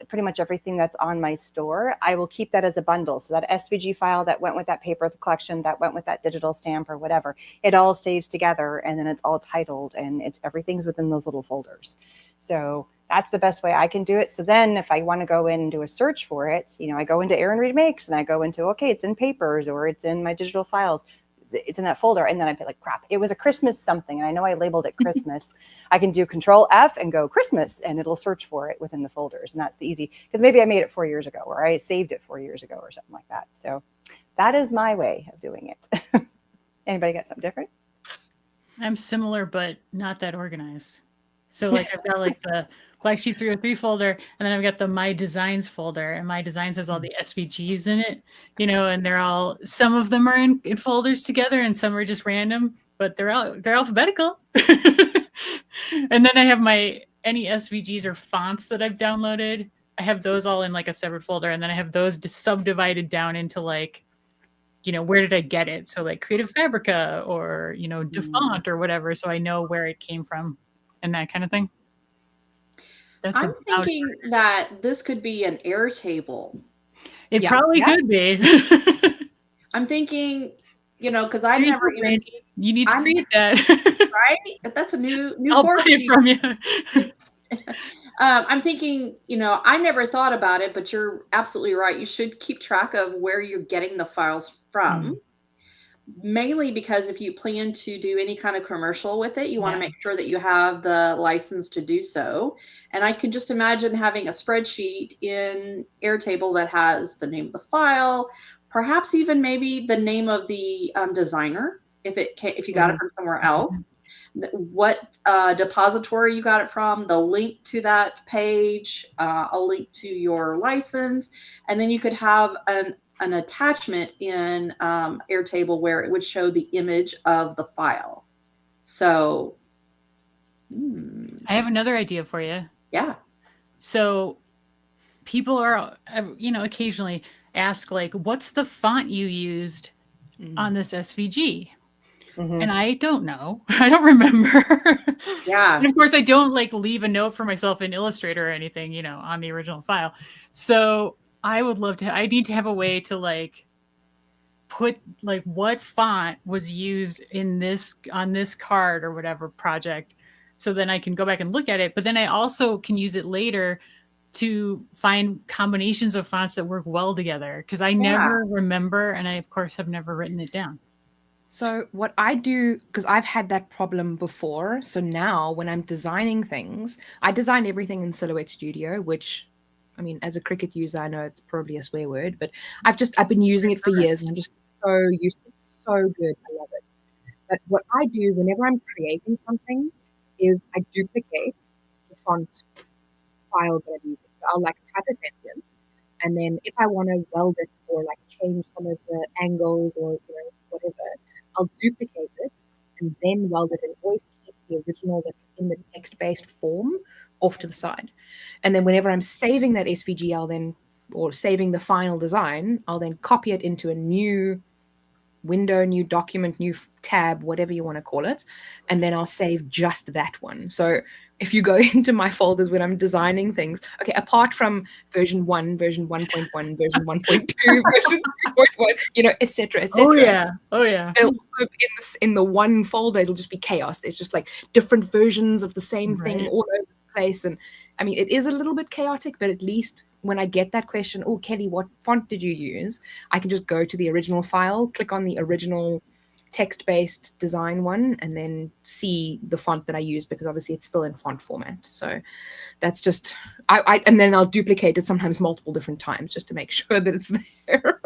pretty much everything that's on my store, I will keep that as a bundle. So that SVG file that went with that paper, the collection that went with that digital stamp or whatever, it all saves together, and then it's all titled, and everything's within those little folders. So that's the best way I can do it. So then if I want to go in and do a search for it, I go into Erin Reed Makes and I go into, okay, it's in papers or it's in my digital files. It's in that folder, and then I'd be like, crap, it was a Christmas something, and I know I labeled it Christmas. I can do Control F and go Christmas, and it'll search for it within the folders, and that's the easy, because maybe I made it 4 years ago, or I saved it 4 years ago, or something like that. So that is my way of doing it. Anybody got something different? I'm similar, but not that organized. So like I've got like the Black Sheep 303 folder, and then I've got the My Designs folder, and My Designs has all the SVGs in it, and some of them are in folders together and some are just random, but they're alphabetical. And then I have any SVGs or fonts that I've downloaded. I have those all in like a separate folder, and then I have those subdivided down into like, where did I get it? So like Creative Fabrica or, DeFont or whatever. So I know where it came from and that kind of thing. I'm thinking that this could be an Airtable. It probably could be. I'm thinking, because I never even. You need to create that, right? That's a new. I'll buy it from you. I'm thinking, I never thought about it, but you're absolutely right. You should keep track of where you're getting the files from. Mainly because if you plan to do any kind of commercial with it, you want to make sure that you have the license to do so. And I can just imagine having a spreadsheet in Airtable that has the name of the file, perhaps even maybe the name of the designer, if you got it from somewhere else, what depository you got it from, the link to that page, a link to your license, and then you could have an attachment in Airtable where it would show the image of the file. So I have another idea for you. Yeah. So people are, occasionally ask like, what's the font you used on this SVG? And I don't know. I don't remember. Yeah. And of course, I don't like leave a note for myself in Illustrator or anything, on the original file. So I would love to. I need to have a way to like put like what font was used on this card or whatever project, so then I can go back and look at it. But then I also can use it later to find combinations of fonts that work well together, because I never remember, and I of course have never written it down. So what I do, because I've had that problem before, so now when I'm designing things, I design everything in Silhouette Studio, which, I mean, as a Cricut user, I know it's probably a swear word, but I've been using it for years, and I'm just so used to it. It's so good. I love it. But what I do whenever I'm creating something is I duplicate the font file that I'm using. So I'll like type a sentence, and then if I want to weld it or like change some of the angles or whatever, I'll duplicate it and then weld it, and always keep the original that's in the text-based form off to the side. And then whenever I'm saving that SVG, or saving the final design, I'll then copy it into a new window, new document, new tab, whatever you want to call it. And then I'll save just that one. So if you go into my folders when I'm designing things, okay, apart from version 1, version 1.1, version 1.2, version 2.1, et cetera, et cetera. Oh yeah. In the one folder, it'll just be chaos. There's just like different versions of the same thing all over the place. And I mean, it is a little bit chaotic, but at least when I get that question, oh, Kelly, what font did you use? I can just go to the original file, click on the original text-based design one, and then see the font that I used, because obviously it's still in font format. So that's just, and then I'll duplicate it sometimes multiple different times just to make sure that it's there.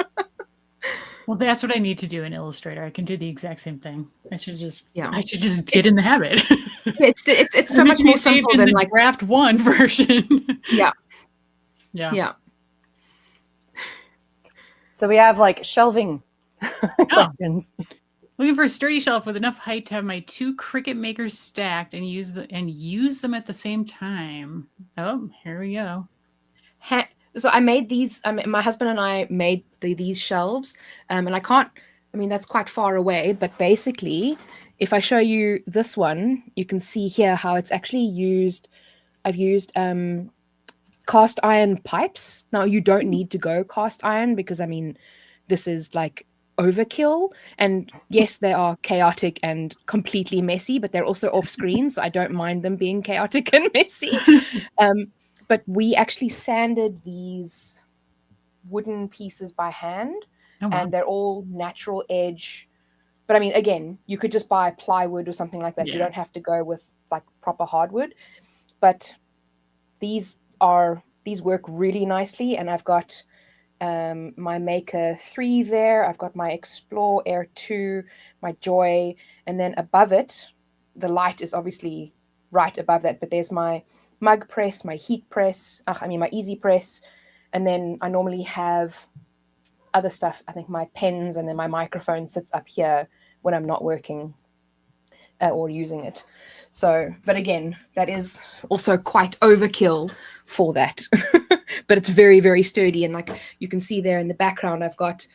Well, that's what I need to do in Illustrator. I can do the exact same thing. I should just get in the habit. It's so much more simple than like draft 1 version. Yeah. So we have like shelving questions. Looking for a sturdy shelf with enough height to have my 2 Cricut makers stacked and use them at the same time. Oh, here we go. So I made these. My husband and I made these shelves, and that's quite far away. But basically, if I show you this one, you can see here how it's actually used. I've used cast iron pipes. Now you don't need to go cast iron, because I mean, this is like overkill. And yes, they are chaotic and completely messy, but they're also off screen, so I don't mind them being chaotic and messy. But we actually sanded these wooden pieces by hand, and they're all natural edge. But I mean, again, you could just buy plywood or something like that. You don't have to go with like proper hardwood. But these work really nicely, and I've got my Maker 3 there. I've got my Explore Air 2, my Joy, and then above it, the light is obviously right above that, but there's my mug press, my heat press, my easy press, and then I normally have other stuff. I think my pens, and then my microphone sits up here when I'm not working or using it. So, but again, that is also quite overkill for that. But it's very, very sturdy. And like you can see there in the background, I've got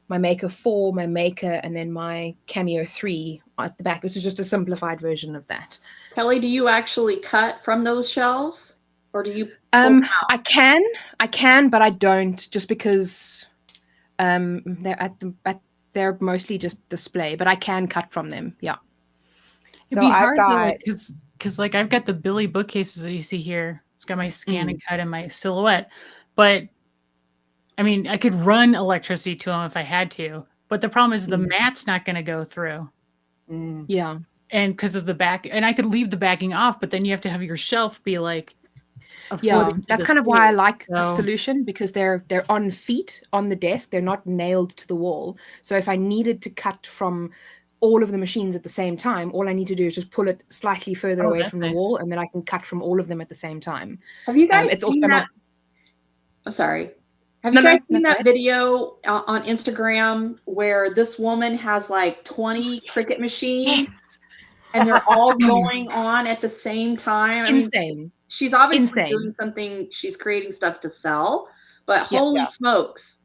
my Maker 4, my Maker, and then my Cameo 3 at the back, which is just a simplified version of that. Kelly, do you actually cut from those shelves, or do you? I can, but I don't, just because they're mostly just display. But I can cut from them. Yeah. It'd be hard because like I've got the Billy bookcases that you see here. It's got my scan and cut and my silhouette, but I mean, I could run electricity to them if I had to. But the problem is the mat's not going to go through. Yeah. And because of the back, and I could leave the backing off, but then you have to have your shelf be like, that's kind of why I like the solution, because they're on feet on the desk. They're not nailed to the wall. So if I needed to cut from all of the machines at the same time, all I need to do is just pull it slightly further away from the wall, and then I can cut from all of them at the same time. Have you guys seen that? I'm sorry. Have you guys seen that video on Instagram where this woman has like 20 Cricut machines? Yes. and they're all going on at the same time. I mean, Insane. she's obviously Insane. doing something. She's creating stuff to sell, but Yeah. holy smokes.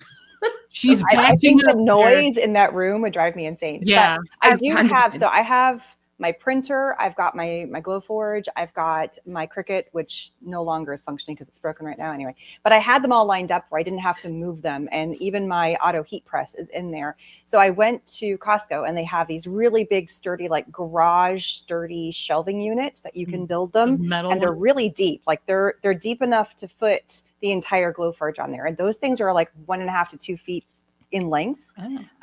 She's I think the backing up noise in that room would drive me insane. Yeah. But I do 100%. have, so I have my printer, I've got my Glowforge, I've got my Cricut, which no longer is functioning because it's broken right now anyway. But I had them all lined up where I didn't have to move them. And even my auto heat press is in there. So I went to Costco and they have these really big, sturdy, like garage sturdy shelving units that you can build them. metal And they're really deep. Like they're deep enough to fit the entire Glowforge on there. And those things are like 1.5 to 2 feet in length.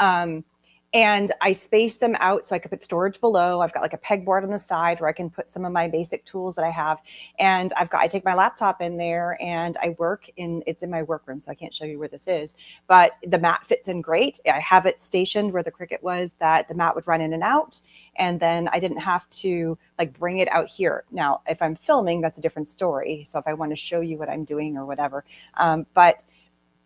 Oh. And I spaced them out so I could put storage below. I've got like a pegboard on the side where I can put some of my basic tools that I have. And I take my laptop in there and I it's in my workroom, so I can't show you where this is, but the mat fits in great. I have it stationed where the Cricut was, that the mat would run in and out. And then I didn't have to like bring it out here. Now, if I'm filming, that's a different story. So if I want to show you what I'm doing or whatever, but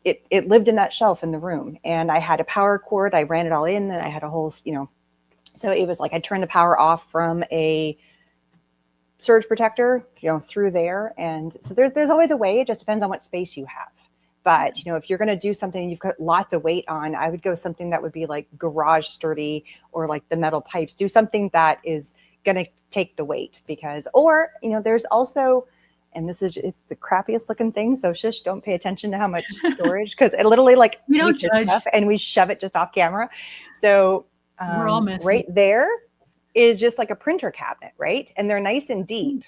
it lived in that shelf in the room, and I had a power cord. I ran it all in, and I had a whole, so it was like I turned the power off from a surge protector, through there. And so there's always a way. It just depends on what space you have. But, if you're going to do something you've got lots of weight on, I would go something that would be like garage sturdy, or like the metal pipes. Do something that is going to take the weight, because, there's also, and it's the crappiest looking thing. So shush, don't pay attention to how much storage, because it literally like We don't judge. stuff and we shove it just off camera. So We're all messy. Right there is just like a printer cabinet, right? And they're nice and deep.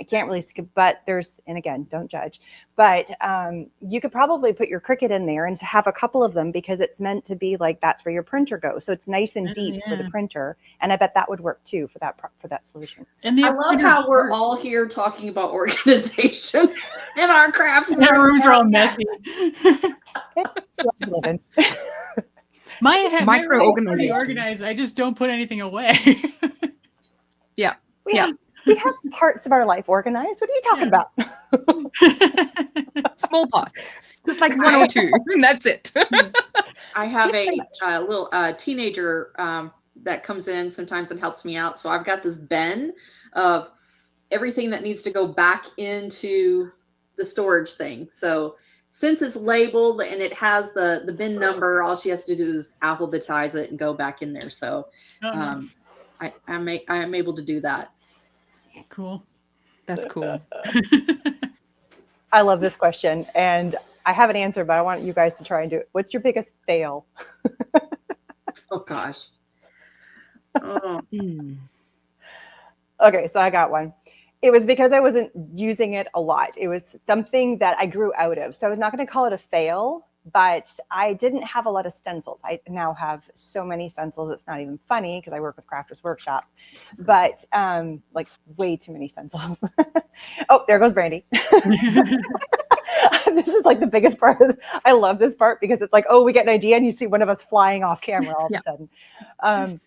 I can't really skip, but and again, don't judge, but you could probably put your Cricut in there and have a couple of them, because it's meant to be like, that's where your printer goes. So it's nice and deep for the printer. And I bet that would work too for that solution. And I love how we're all here talking about organization in our craft room. Our rooms are all messy. My Micro room is pretty organization. organized. I just don't put anything away. Yeah. We have parts of our life organized. What are you talking about? Small parts. Just like 1 or 2. And that's it. I have a little teenager that comes in sometimes and helps me out. So I've got this bin of everything that needs to go back into the storage thing. So since it's labeled and it has the bin number, all she has to do is alphabetize it and go back in there. So I'm able to do that. Cool. That's cool. I love this question, and I have an answer, but I want you guys to try and do it. What's your biggest fail? Oh gosh. Oh. Okay, so I got one. It was because I wasn't using it a lot. It was something that I grew out of. So I was not going to call it a fail, but I didn't have a lot of stencils. I now have so many stencils. It's not even funny because I work with Crafters Workshop, but like way too many stencils. Oh, there goes Brandi. This is like the biggest part. I love this part because it's like, oh, we get an idea and you see one of us flying off camera all of a sudden.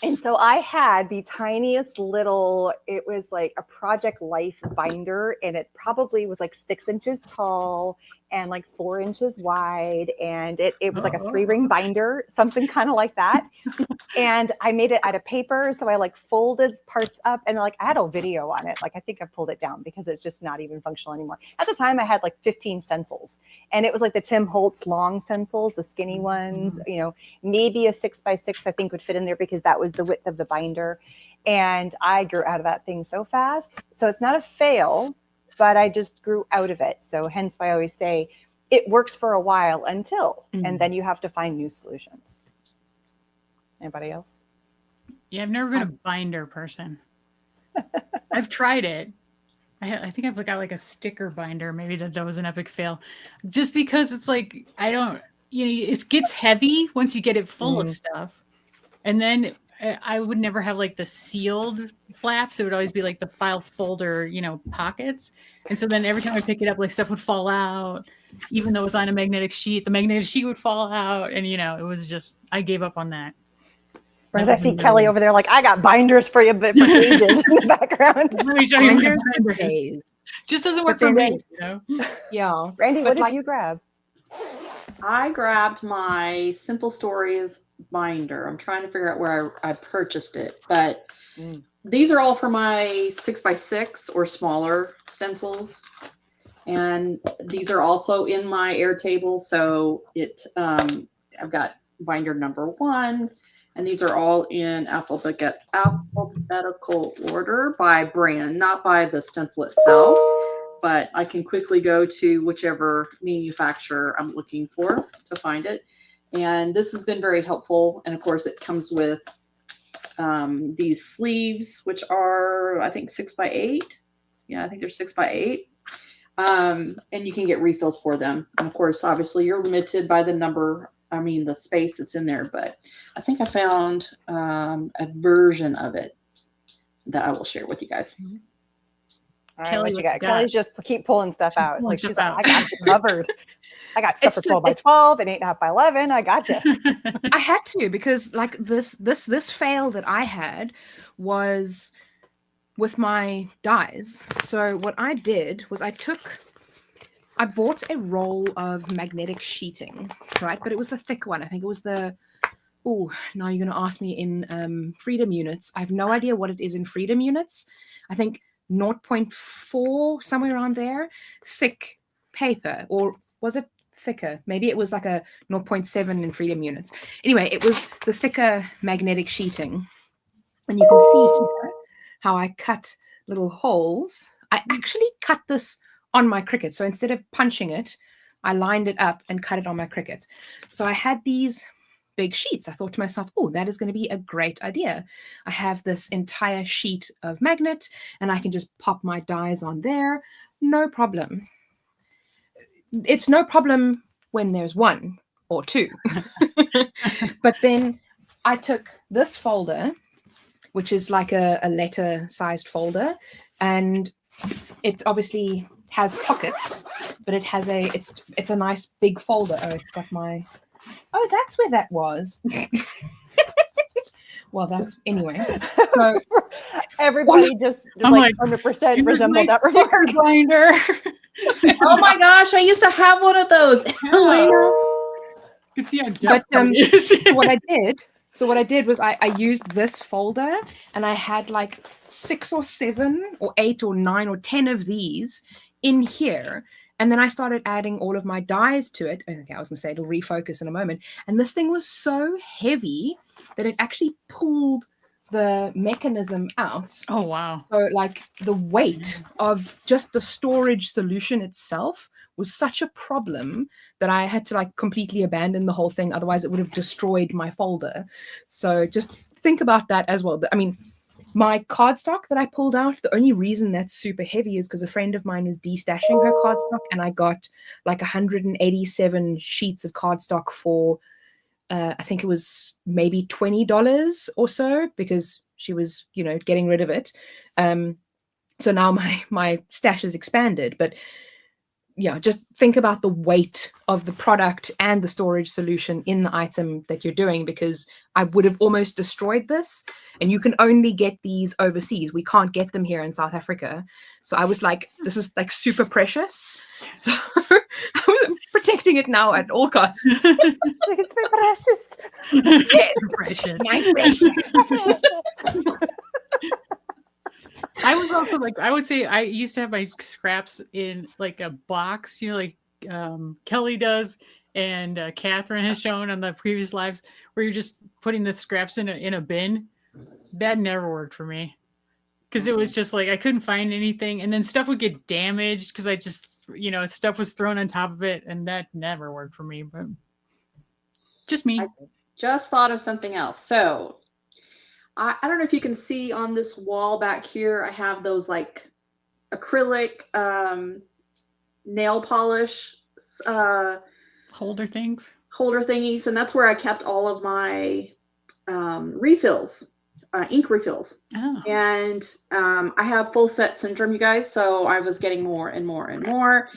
And so I had the tiniest little, it was like a Project Life binder, and it probably was like 6 inches tall and like 4 inches wide. And it was like a 3-ring binder, something kind of like that. And I made it out of paper. So I like folded parts up, and like I had a video on it. Like I think I pulled it down because it's just not even functional anymore. At the time I had like 15 stencils, and it was like the Tim Holtz long stencils, the skinny ones, maybe a 6x6 I think would fit in there because that was the width of the binder. And I grew out of that thing so fast. So it's not a fail, but I just grew out of it. So hence why I always say it works for a while until, and then you have to find new solutions. Anybody else? Yeah, I've never been a binder person. I've tried it. I think I've got like a sticker binder. Maybe that was an epic fail. Just because it's like, it gets heavy once you get it full of stuff. And then I would never have like the sealed flaps. It would always be like the file folder, pockets. And so then every time I pick it up, like stuff would fall out, even though it was on a magnetic sheet, the magnetic sheet would fall out. And, it was just, I gave up on that. Whereas I see Kelly over there, like, I got binders for you, but for ages in the background. Let me show you Binders. Just doesn't work for me, Yeah. Randy, what did you grab? I grabbed my Simple Stories binder. I'm trying to figure out where I purchased it, but these are all for my 6x6 or smaller stencils. And these are also in my Airtable. So I've got binder number 1, and these are all in alphabetical order by brand, not by the stencil itself, but I can quickly go to whichever manufacturer I'm looking for to find it. And this has been very helpful. And of course it comes with these sleeves, which are, I think, 6x8. Yeah, I think they're 6x8. And you can get refills for them. And of course, obviously you're limited by the space that's in there, but I think I found a version of it that I will share with you guys. All right, what you got? Kelly's just keep pulling stuff out. Like she's like, I got you covered. I got stuff for 12x12 and 8.5x11. I got you. I had to, because like this fail that I had was with my dies. So what I did was I bought a roll of magnetic sheeting, right? But it was the thick one. I think it was now you're going to ask me in freedom units. I have no idea what it is in freedom units. I think 0.4, somewhere around there, thick paper, or was it thicker? Maybe it was like a 0.7 in freedom units. Anyway, it was the thicker magnetic sheeting. And you can see here how I cut little holes. I actually cut this on my Cricut. So instead of punching it, I lined it up and cut it on my Cricut. So I had these big sheets. I thought to myself, oh, that is going to be a great idea. I have this entire sheet of magnet and I can just pop my dies on there. No problem. It's no problem when there's 1 or 2. But then I took this folder, which is like a letter-sized folder, and it obviously has pockets, but it has it's a nice big folder. Oh, it's got my... Oh, that's where that was. Well, that's anyway. So everybody just like 100% resembled that remark. Binder. Oh my gosh, I used to have one of those. You can see how depth it is. What I did was I used this folder, and I had like 6 or 7 or 8 or 9 or 10 of these in here. And then I started adding all of my dies to it. Okay, I was going to say it'll refocus in a moment. And this thing was so heavy that it actually pulled the mechanism out. Oh, wow. So like the weight of just the storage solution itself was such a problem that I had to like completely abandon the whole thing. Otherwise it would have destroyed my folder. So just think about that as well. I mean, my cardstock that I pulled out, the only reason that's super heavy is because a friend of mine was destashing her cardstock, and I got like 187 sheets of cardstock for, I think it was maybe $20 or so, because she was, getting rid of it. So now my stash is expanded, but yeah, just think about the weight of the product and the storage solution in the item that you're doing, because I would have almost destroyed this, and you can only get these overseas. We can't get them here in South Africa. So I was like, this is like super precious. So I was protecting it now at all costs. Like, it's my precious. Yeah, Precious. my precious. I was also like, I would say I used to have my scraps in like a box, like Kelly does, and Catherine has shown on the previous lives, where you're just putting the scraps in a bin. That never worked for me, because it was just like I couldn't find anything, and then stuff would get damaged because I just, stuff was thrown on top of it, and that never worked for me. But just me. I just thought of something else. So I don't know if you can see on this wall back here, I have those like acrylic nail polish Holder thingies. And that's where I kept all of my refills, ink refills. Oh. And I have full set syndrome, you guys. So I was getting more and more and more.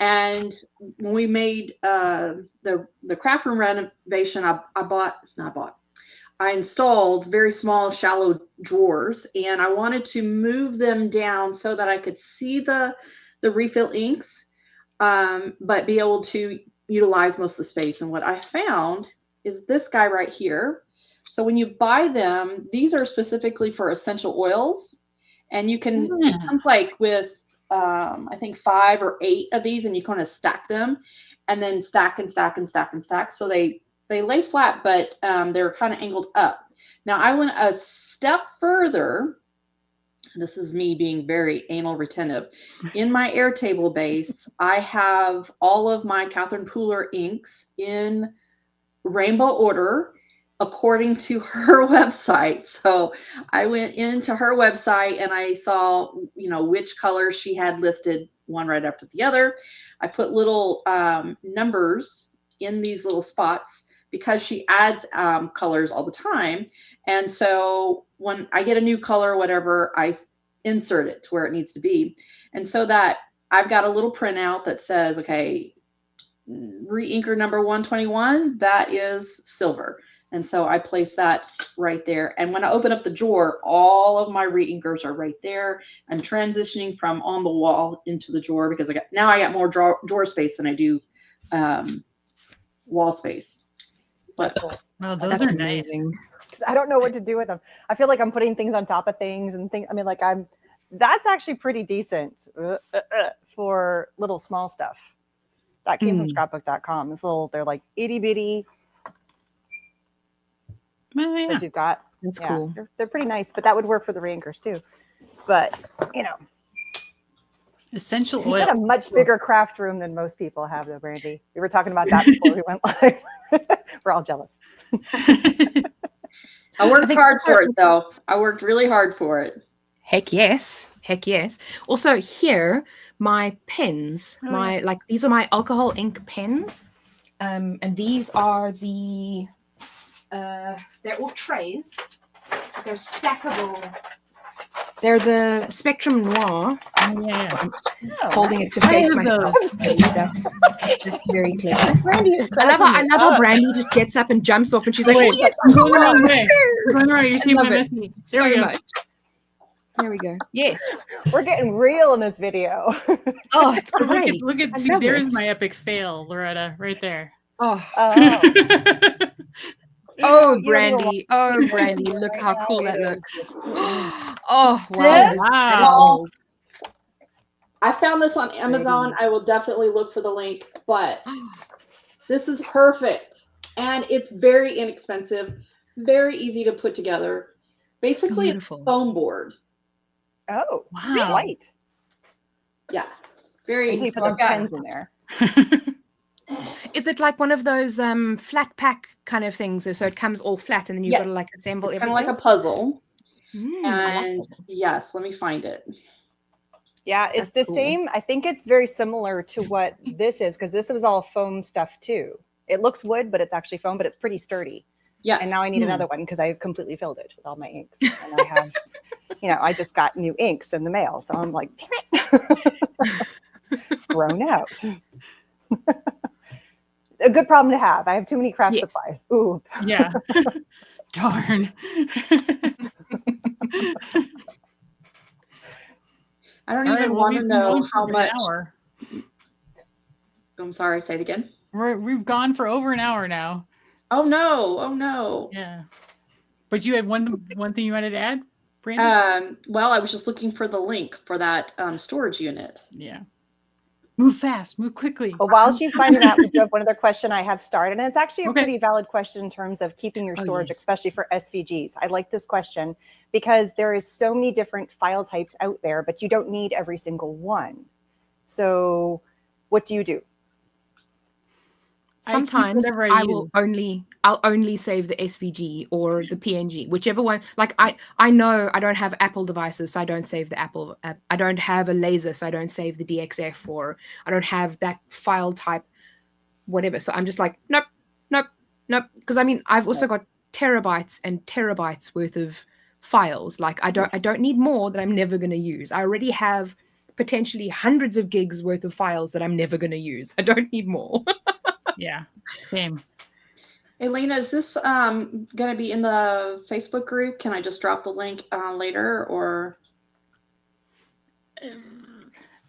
And when we made the craft room renovation, I installed very small, shallow drawers, and I wanted to move them down so that I could see the refill inks, but be able to utilize most of the space. And what I found is this guy right here. So when you buy them, these are specifically for essential oils, and you can, it comes like with, I think 5 or 8 of these, and you kind of stack them and then stack and stack and stack and stack. So they lay flat, but they're kind of angled up. Now I went a step further. This is me being very anal retentive. In my Airtable base, I have all of my Catherine Pooler inks in rainbow order according to her website. So I went into her website and I saw, which colors she had listed, one right after the other. I put little numbers in these little spots because she adds colors all the time. And so when I get a new color or whatever, I insert it to where it needs to be. And so that I've got a little printout that says, okay, re-inker number 121, that is silver. And so I place that right there. And when I open up the drawer, all of my re-inkers are right there. I'm transitioning from on the wall into the drawer because I got more drawer space than I do wall space. But well, those are amazing. Because I don't know what to do with them. I feel like I'm putting things on top of things and things. I mean, that's actually pretty decent for little small stuff. That came from scrapbook.com. They're like itty bitty. Well, yeah. That you've got. That's cool. They're pretty nice, but that would work for the re-inkers too. But essential you've oil. got a much bigger craft room than most people have, though, Brandi. We were talking about that before we went live. We're all jealous. I worked hard for it, though. I worked really hard for it. Heck yes. Also here, my pens, these are my alcohol ink pens. And these are they're all trays. They're stackable. They're the Spectrum Noir. Yeah. I'm holding it to face myself. That's very clever. I love how Brandi just gets up and jumps off and she's like, wait, yes, I'm going the wrong way. You're seeing my message. There we go. Much. There we go. Yes. We're getting real in this video. Oh, it's great. Look at there's my epic fail, Loretta, right there. Oh. Brandi. Brandi. Look how cool that looks. Oh, wow. Wow. I found this on Amazon. I will definitely look for the link, but this is perfect. And it's very inexpensive, very easy to put together. Basically, Beautiful. It's foam board. Oh, wow. Light. Yeah. Very easy. Put some pens in there. Is it like one of those flat pack kind of things? So it comes all flat and then you've got to assemble everything? Kind of like a puzzle. And yes, let me find it. Yeah, it's the same. I think it's very similar to what this is because this was all foam stuff too. It looks wood, but it's actually foam, but it's pretty sturdy. Yeah. And now I need another one because I've completely filled it with all my inks. And I have, I just got new inks in the mail. So I'm like, damn it. Grown out. A good problem to have. I have too many craft supplies. Ooh. Yeah. Darn. I don't even want to know how much. I'm sorry, say it again. We've gone for over an hour now. Oh no. Yeah. But you had one thing you wanted to add, Brandi? Well, I was just looking for the link for that storage unit. Yeah. Move fast, move quickly. Well, while she's finding out, we do have one other question I have started, and it's actually a pretty valid question in terms of keeping your storage, especially for SVGs. I like this question because there is so many different file types out there, but you don't need every single one. So what do you do? Sometimes I'll only save the SVG or the PNG, whichever one. Like I know I don't have Apple devices, so I don't save the Apple. I don't have a laser, so I don't save the DXF, or I don't have that file type, whatever. So I'm just like, nope. Because I mean, I've also got terabytes and terabytes worth of files. Like I don't need more that I'm never going to use. I already have potentially hundreds of gigs worth of files that I'm never going to use. I don't need more. Yeah, same. Elena, is this going to be in the Facebook group? Can I just drop the link later, or?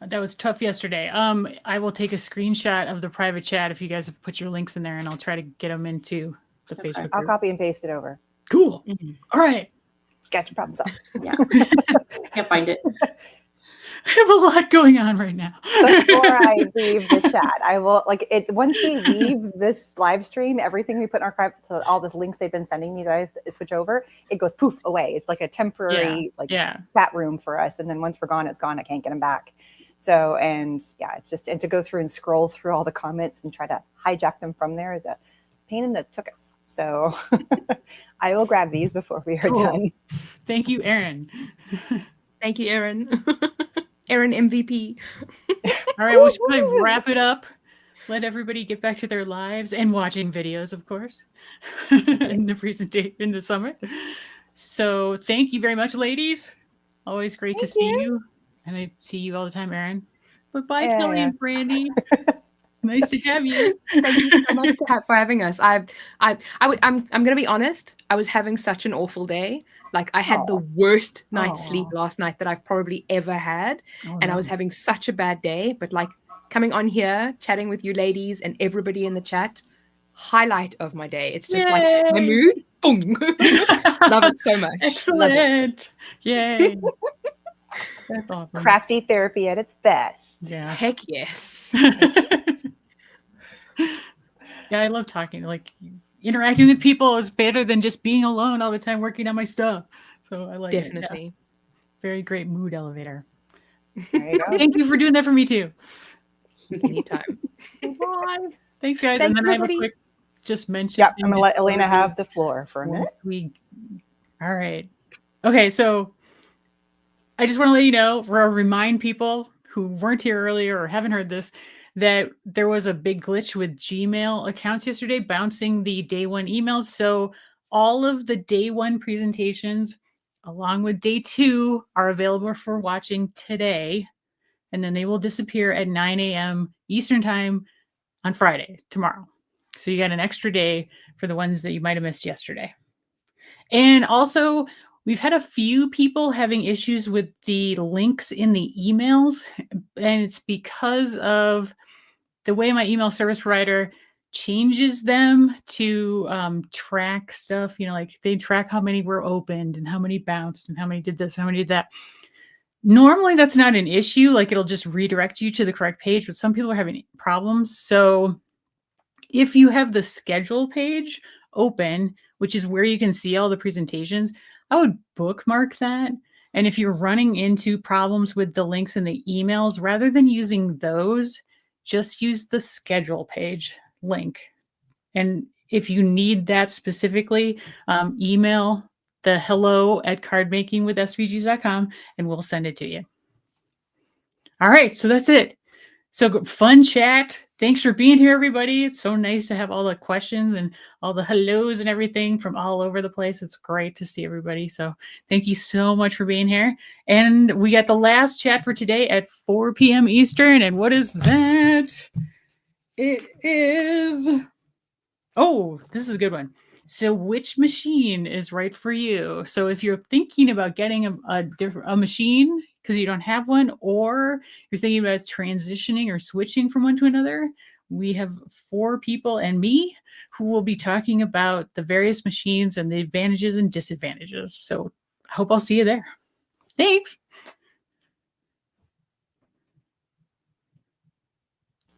That was tough yesterday. I will take a screenshot of the private chat if you guys have put your links in there, and I'll try to get them into the Facebook group. I'll copy and paste it over. Cool. All right. Got your problem solved. Yeah. Can't find it. I have a lot going on right now. Before I leave the chat, I will once we leave this live stream, everything we put in our craft, so all the links they've been sending me that I have to switch over, it goes poof away. It's like a temporary chat room for us. And then once we're gone, it's gone. I can't get them back. So, it's just, and to go through and scroll through all the comments and try to hijack them from there is a pain in the tuchus. So I will grab these before we are done. Thank you, Erin. Thank you, Erin. Erin MVP. All right, we should probably wrap it up. Let everybody get back to their lives and watching videos, of course, in the presentation, in the summit. So thank you very much, ladies. Always great to see you. And I see you all the time, Erin. But bye, Kelly and Brandi. Nice to have you. Thank you so much for having us. I'm gonna be honest. I was having such an awful day. Like I had the worst night's sleep last night that I've probably ever had, and I was having such a bad day. But like coming on here, chatting with you ladies and everybody in the chat, highlight of my day. It's just like my mood. Boom. Love it so much. Excellent. Yay. That's awesome. Crafty therapy at its best. Yeah. Heck yes. Yeah, I love talking. Like interacting with people is better than just being alone all the time working on my stuff. So I like it. Definitely. Yeah. Very great mood elevator. There you go. Thank you for doing that for me too. Anytime. Bye. Thanks, guys. Thanks, and then everybody. I have a quick just mention. Yep, I'm gonna let Elena have the floor for a minute. All right. Okay, so I just want to let you know, or remind people who weren't here earlier or haven't heard this, that there was a big glitch with Gmail accounts yesterday, bouncing the day one emails. So all of the day one presentations, along with day two, are available for watching today. And then they will disappear at 9 a.m. Eastern time on Friday, tomorrow. So you got an extra day for the ones that you might have missed yesterday. And also, we've had a few people having issues with the links in the emails, and it's because of the way my email service provider changes them to track stuff. You know, like they track how many were opened and how many bounced and how many did this, how many did that. Normally, that's not an issue. Like it'll just redirect you to the correct page, but some people are having problems. So if you have the schedule page open, which is where you can see all the presentations, I would bookmark that. And if you're running into problems with the links in the emails, rather than using those, just use the schedule page link. And if you need that specifically, email the hello@cardmakingwithsvgs.com and we'll send it to you. All right, so that's it. So fun chat. Thanks for being here, everybody. It's so nice to have all the questions and all the hellos and everything from all over the place. It's great to see everybody. So thank you so much for being here. And we got the last chat for today at 4 p.m. Eastern. And what is that? It is... Oh, this is a good one. So which machine is right for you? So if you're thinking about getting a machine because you don't have one, or you're thinking about transitioning or switching from one to another, we have 4 people and me who will be talking about the various machines and the advantages and disadvantages. So I hope I'll see you there. Thanks.